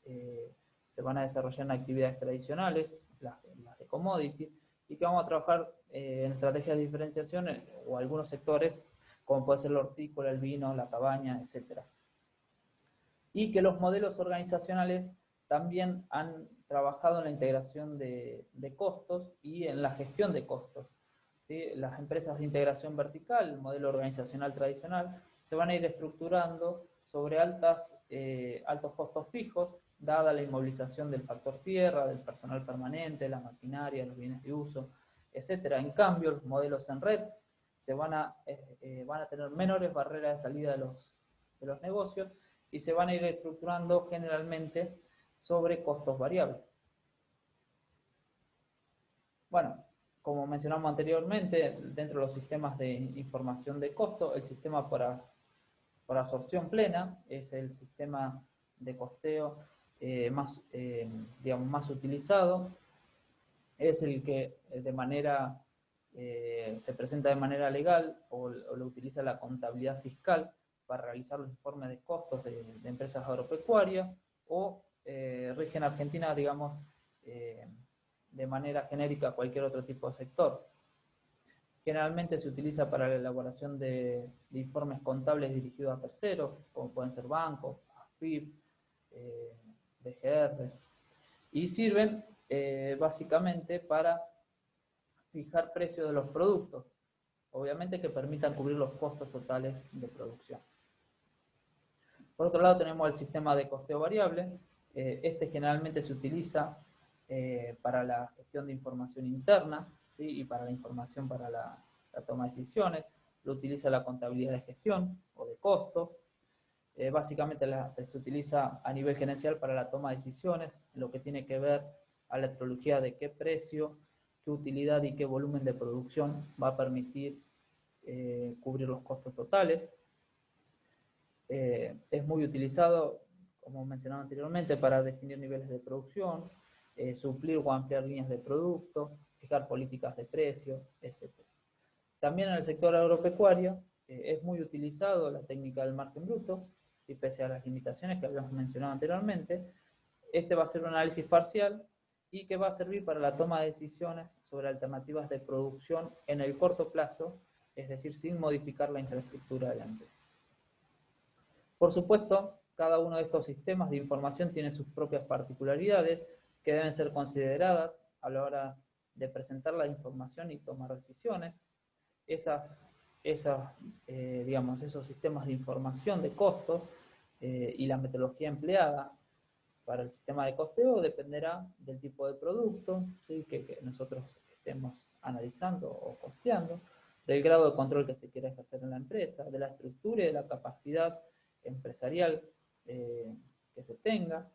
se van a desarrollar en actividades tradicionales, las de commodity, y que vamos a trabajar en estrategias de diferenciación o algunos sectores, como puede ser la hortícola, el vino, la cabaña, etc. Y que los modelos organizacionales también han trabajado en la integración de costos y en la gestión de costos. ¿Sí? Las empresas de integración vertical, el modelo organizacional tradicional, se van a ir estructurando sobre altos costos fijos, dada la inmovilización del factor tierra, del personal permanente, la maquinaria, los bienes de uso, etc. En cambio, los modelos en red van a tener menores barreras de salida de los negocios y se van a ir estructurando generalmente sobre costos variables. Bueno, como mencionamos anteriormente, dentro de los sistemas de información de costo, el sistema por absorción plena es el sistema de costeo más utilizado. Es el que se presenta de manera legal o lo utiliza la contabilidad fiscal para realizar los informes de costos de empresas agropecuarias o rige en Argentina, digamos, de manera genérica cualquier otro tipo de sector. Generalmente se utiliza para la elaboración de informes contables dirigidos a terceros, como pueden ser bancos, AFIP, BGR, y sirven básicamente para fijar precios de los productos, obviamente que permitan cubrir los costos totales de producción. Por otro lado tenemos el sistema de costeo variable. Este generalmente se utiliza para la gestión de información interna, ¿sí? Y para la información para la toma de decisiones. Lo utiliza la contabilidad de gestión o de costos. Básicamente se utiliza a nivel gerencial para la toma de decisiones, lo que tiene que ver a la etrología de qué precio, qué utilidad y qué volumen de producción va a permitir cubrir los costos totales. Es muy utilizado, como mencionaba anteriormente, para definir niveles de producción, suplir o ampliar líneas de producto, fijar políticas de precios, etc. También en el sector agropecuario es muy utilizado la técnica del margen bruto, y pese a las limitaciones que habíamos mencionado anteriormente, este va a ser un análisis parcial y que va a servir para la toma de decisiones sobre alternativas de producción en el corto plazo, es decir, sin modificar la infraestructura de la empresa. Por supuesto, cada uno de estos sistemas de información tiene sus propias particularidades que deben ser consideradas a la hora de presentar la información y tomar decisiones. Esos sistemas de información de costos y la metodología empleada para el sistema de costeo dependerá del tipo de producto, ¿sí? que nosotros estemos analizando o costeando, del grado de control que se quiera ejercer en la empresa, de la estructura y de la capacidad empresarial que se tenga,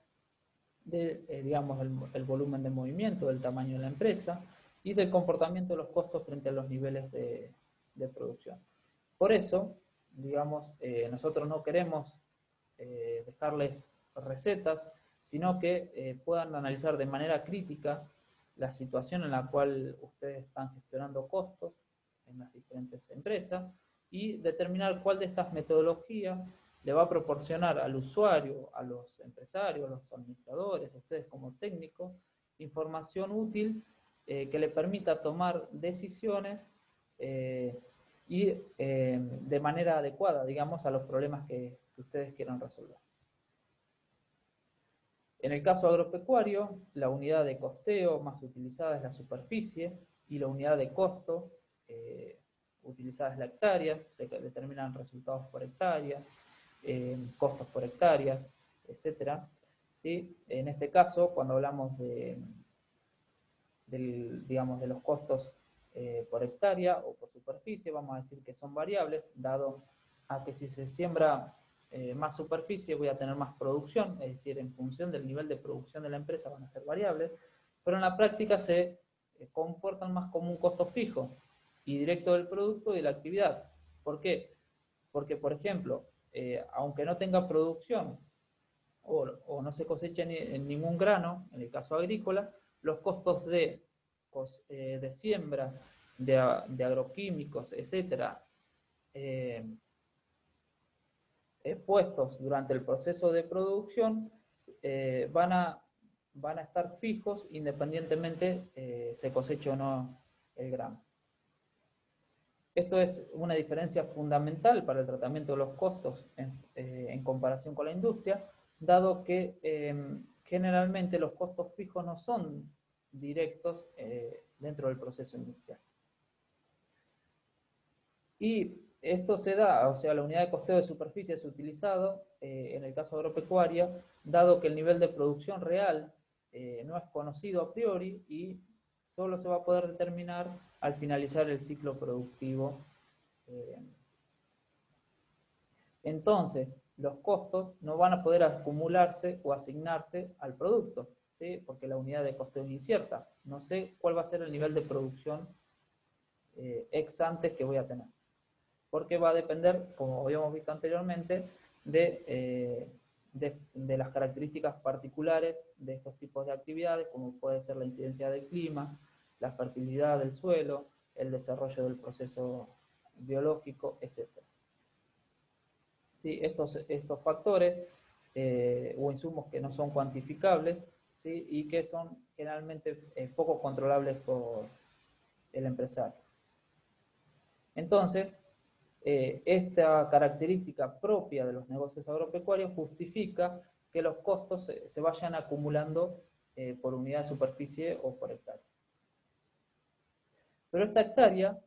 el volumen de movimiento, del tamaño de la empresa y del comportamiento de los costos frente a los niveles de producción. Por eso, nosotros no queremos dejarles recetas, sino que puedan analizar de manera crítica la situación en la cual ustedes están gestionando costos en las diferentes empresas y determinar cuál de estas metodologías le va a proporcionar al usuario, a los empresarios, a los administradores, a ustedes como técnicos, información útil que le permita tomar decisiones de manera adecuada, digamos, a los problemas que ustedes quieran resolver. En el caso agropecuario, la unidad de costeo más utilizada es la superficie y la unidad de costo utilizadas la hectárea, se determinan resultados por hectárea, costos por hectárea, etc. ¿Sí? En este caso, cuando hablamos digamos, de los costos por hectárea o por superficie, vamos a decir que son variables, dado a que si se siembra más superficie voy a tener más producción, es decir, en función del nivel de producción de la empresa van a ser variables, pero en la práctica se comportan más como un costo fijo y directo del producto y de la actividad. ¿Por qué? Porque, por ejemplo, aunque no tenga producción o no se coseche en ningún grano, en el caso agrícola, los costos de siembra, de agroquímicos, etcétera, puestos durante el proceso de producción, van a estar fijos independientemente se coseche o no el grano. Esto es una diferencia fundamental para el tratamiento de los costos en comparación con la industria, dado que generalmente los costos fijos no son directos dentro del proceso industrial. Y esto se da, o sea, la unidad de costeo de superficie es utilizado en el caso agropecuario, dado que el nivel de producción real no es conocido a priori y solo se va a poder determinar al finalizar el ciclo productivo. Entonces, los costos no van a poder acumularse o asignarse al producto, ¿sí? Porque la unidad de costeo es incierta. No sé cuál va a ser el nivel de producción ex ante que voy a tener. Porque va a depender, como habíamos visto anteriormente, de las características particulares de estos tipos de actividades, como puede ser la incidencia del clima, la fertilidad del suelo, el desarrollo del proceso biológico, etc. ¿Sí? Estos factores o insumos que no son cuantificables, ¿sí? Y que son generalmente poco controlables por el empresario. Entonces, esta característica propia de los negocios agropecuarios justifica que los costos se vayan acumulando por unidad de superficie o por hectárea. Pero esta hectárea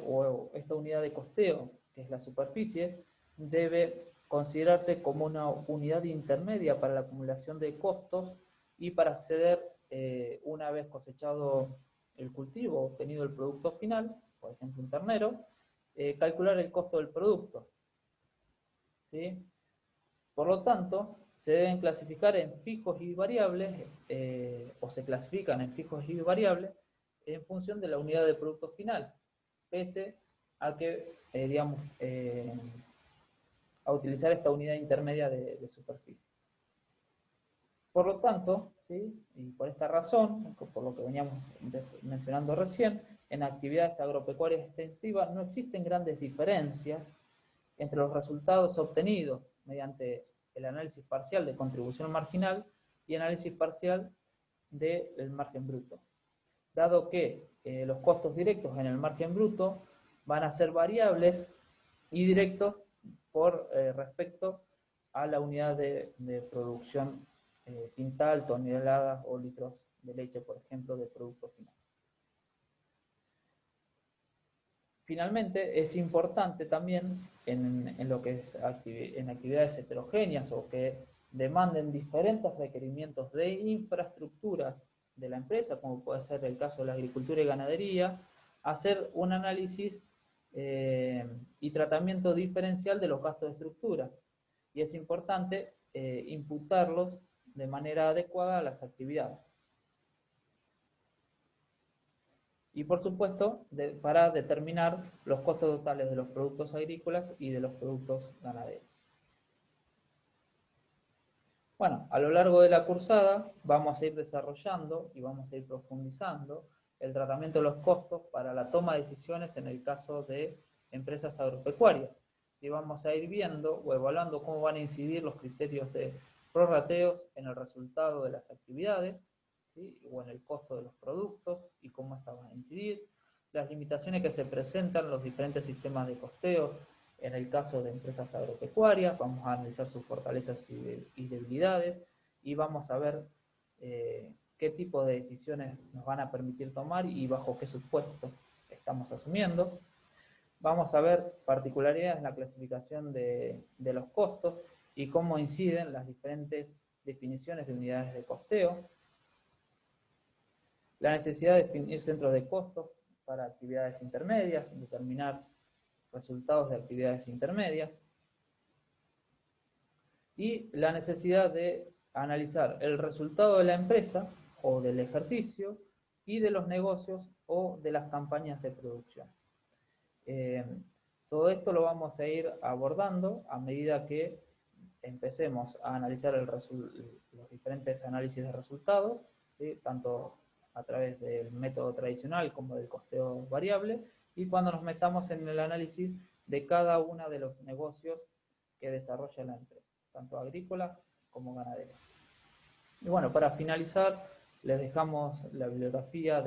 o esta unidad de costeo, que es la superficie, debe considerarse como una unidad intermedia para la acumulación de costos y para acceder, una vez cosechado el cultivo, obtenido el producto final, por ejemplo un ternero, calcular el costo del producto. ¿Sí? Por lo tanto, se deben clasificar en fijos y variables, o se clasifican en fijos y variables, en función de la unidad de producto final, pese a que, digamos, a utilizar esta unidad intermedia de superficie. Por lo tanto, ¿sí? Y por esta razón, por lo que veníamos mencionando recién, en actividades agropecuarias extensivas no existen grandes diferencias entre los resultados obtenidos mediante el análisis parcial de contribución marginal y análisis parcial del margen bruto, dado que los costos directos en el margen bruto van a ser variables y directos por respecto a la unidad de producción quintal, toneladas o litros de leche, por ejemplo, de producto final. Finalmente, es importante también en lo que es en actividades heterogéneas o que demanden diferentes requerimientos de infraestructura de la empresa, como puede ser el caso de la agricultura y ganadería, hacer un análisis y tratamiento diferencial de los gastos de estructura. Y es importante imputarlos de manera adecuada a las actividades. Y por supuesto, para determinar los costos totales de los productos agrícolas y de los productos ganaderos. Bueno, a lo largo de la cursada vamos a ir desarrollando y vamos a ir profundizando el tratamiento de los costos para la toma de decisiones en el caso de empresas agropecuarias. Y vamos a ir viendo o evaluando cómo van a incidir los criterios de prorrateos en el resultado de las actividades, ¿sí? O en el costo de los productos y cómo estas van a incidir, las limitaciones que se presentan en los diferentes sistemas de costeo en el caso de empresas agropecuarias, vamos a analizar sus fortalezas y debilidades y vamos a ver qué tipo de decisiones nos van a permitir tomar y bajo qué supuesto estamos asumiendo. vamos a ver particularidades en la clasificación de los costos y cómo inciden las diferentes definiciones de unidades de costeo, la necesidad de definir centros de costos para actividades intermedias, determinar resultados de actividades intermedias, y la necesidad de analizar el resultado de la empresa o del ejercicio y de los negocios o de las campañas de producción. Todo esto lo vamos a ir abordando a medida que empecemos a analizar los diferentes análisis de resultados, ¿sí? Tanto a través del método tradicional como del costeo variable, y cuando nos metamos en el análisis de cada uno de los negocios que desarrolla la empresa, tanto agrícola como ganadera. Y bueno, para finalizar, les dejamos la bibliografía de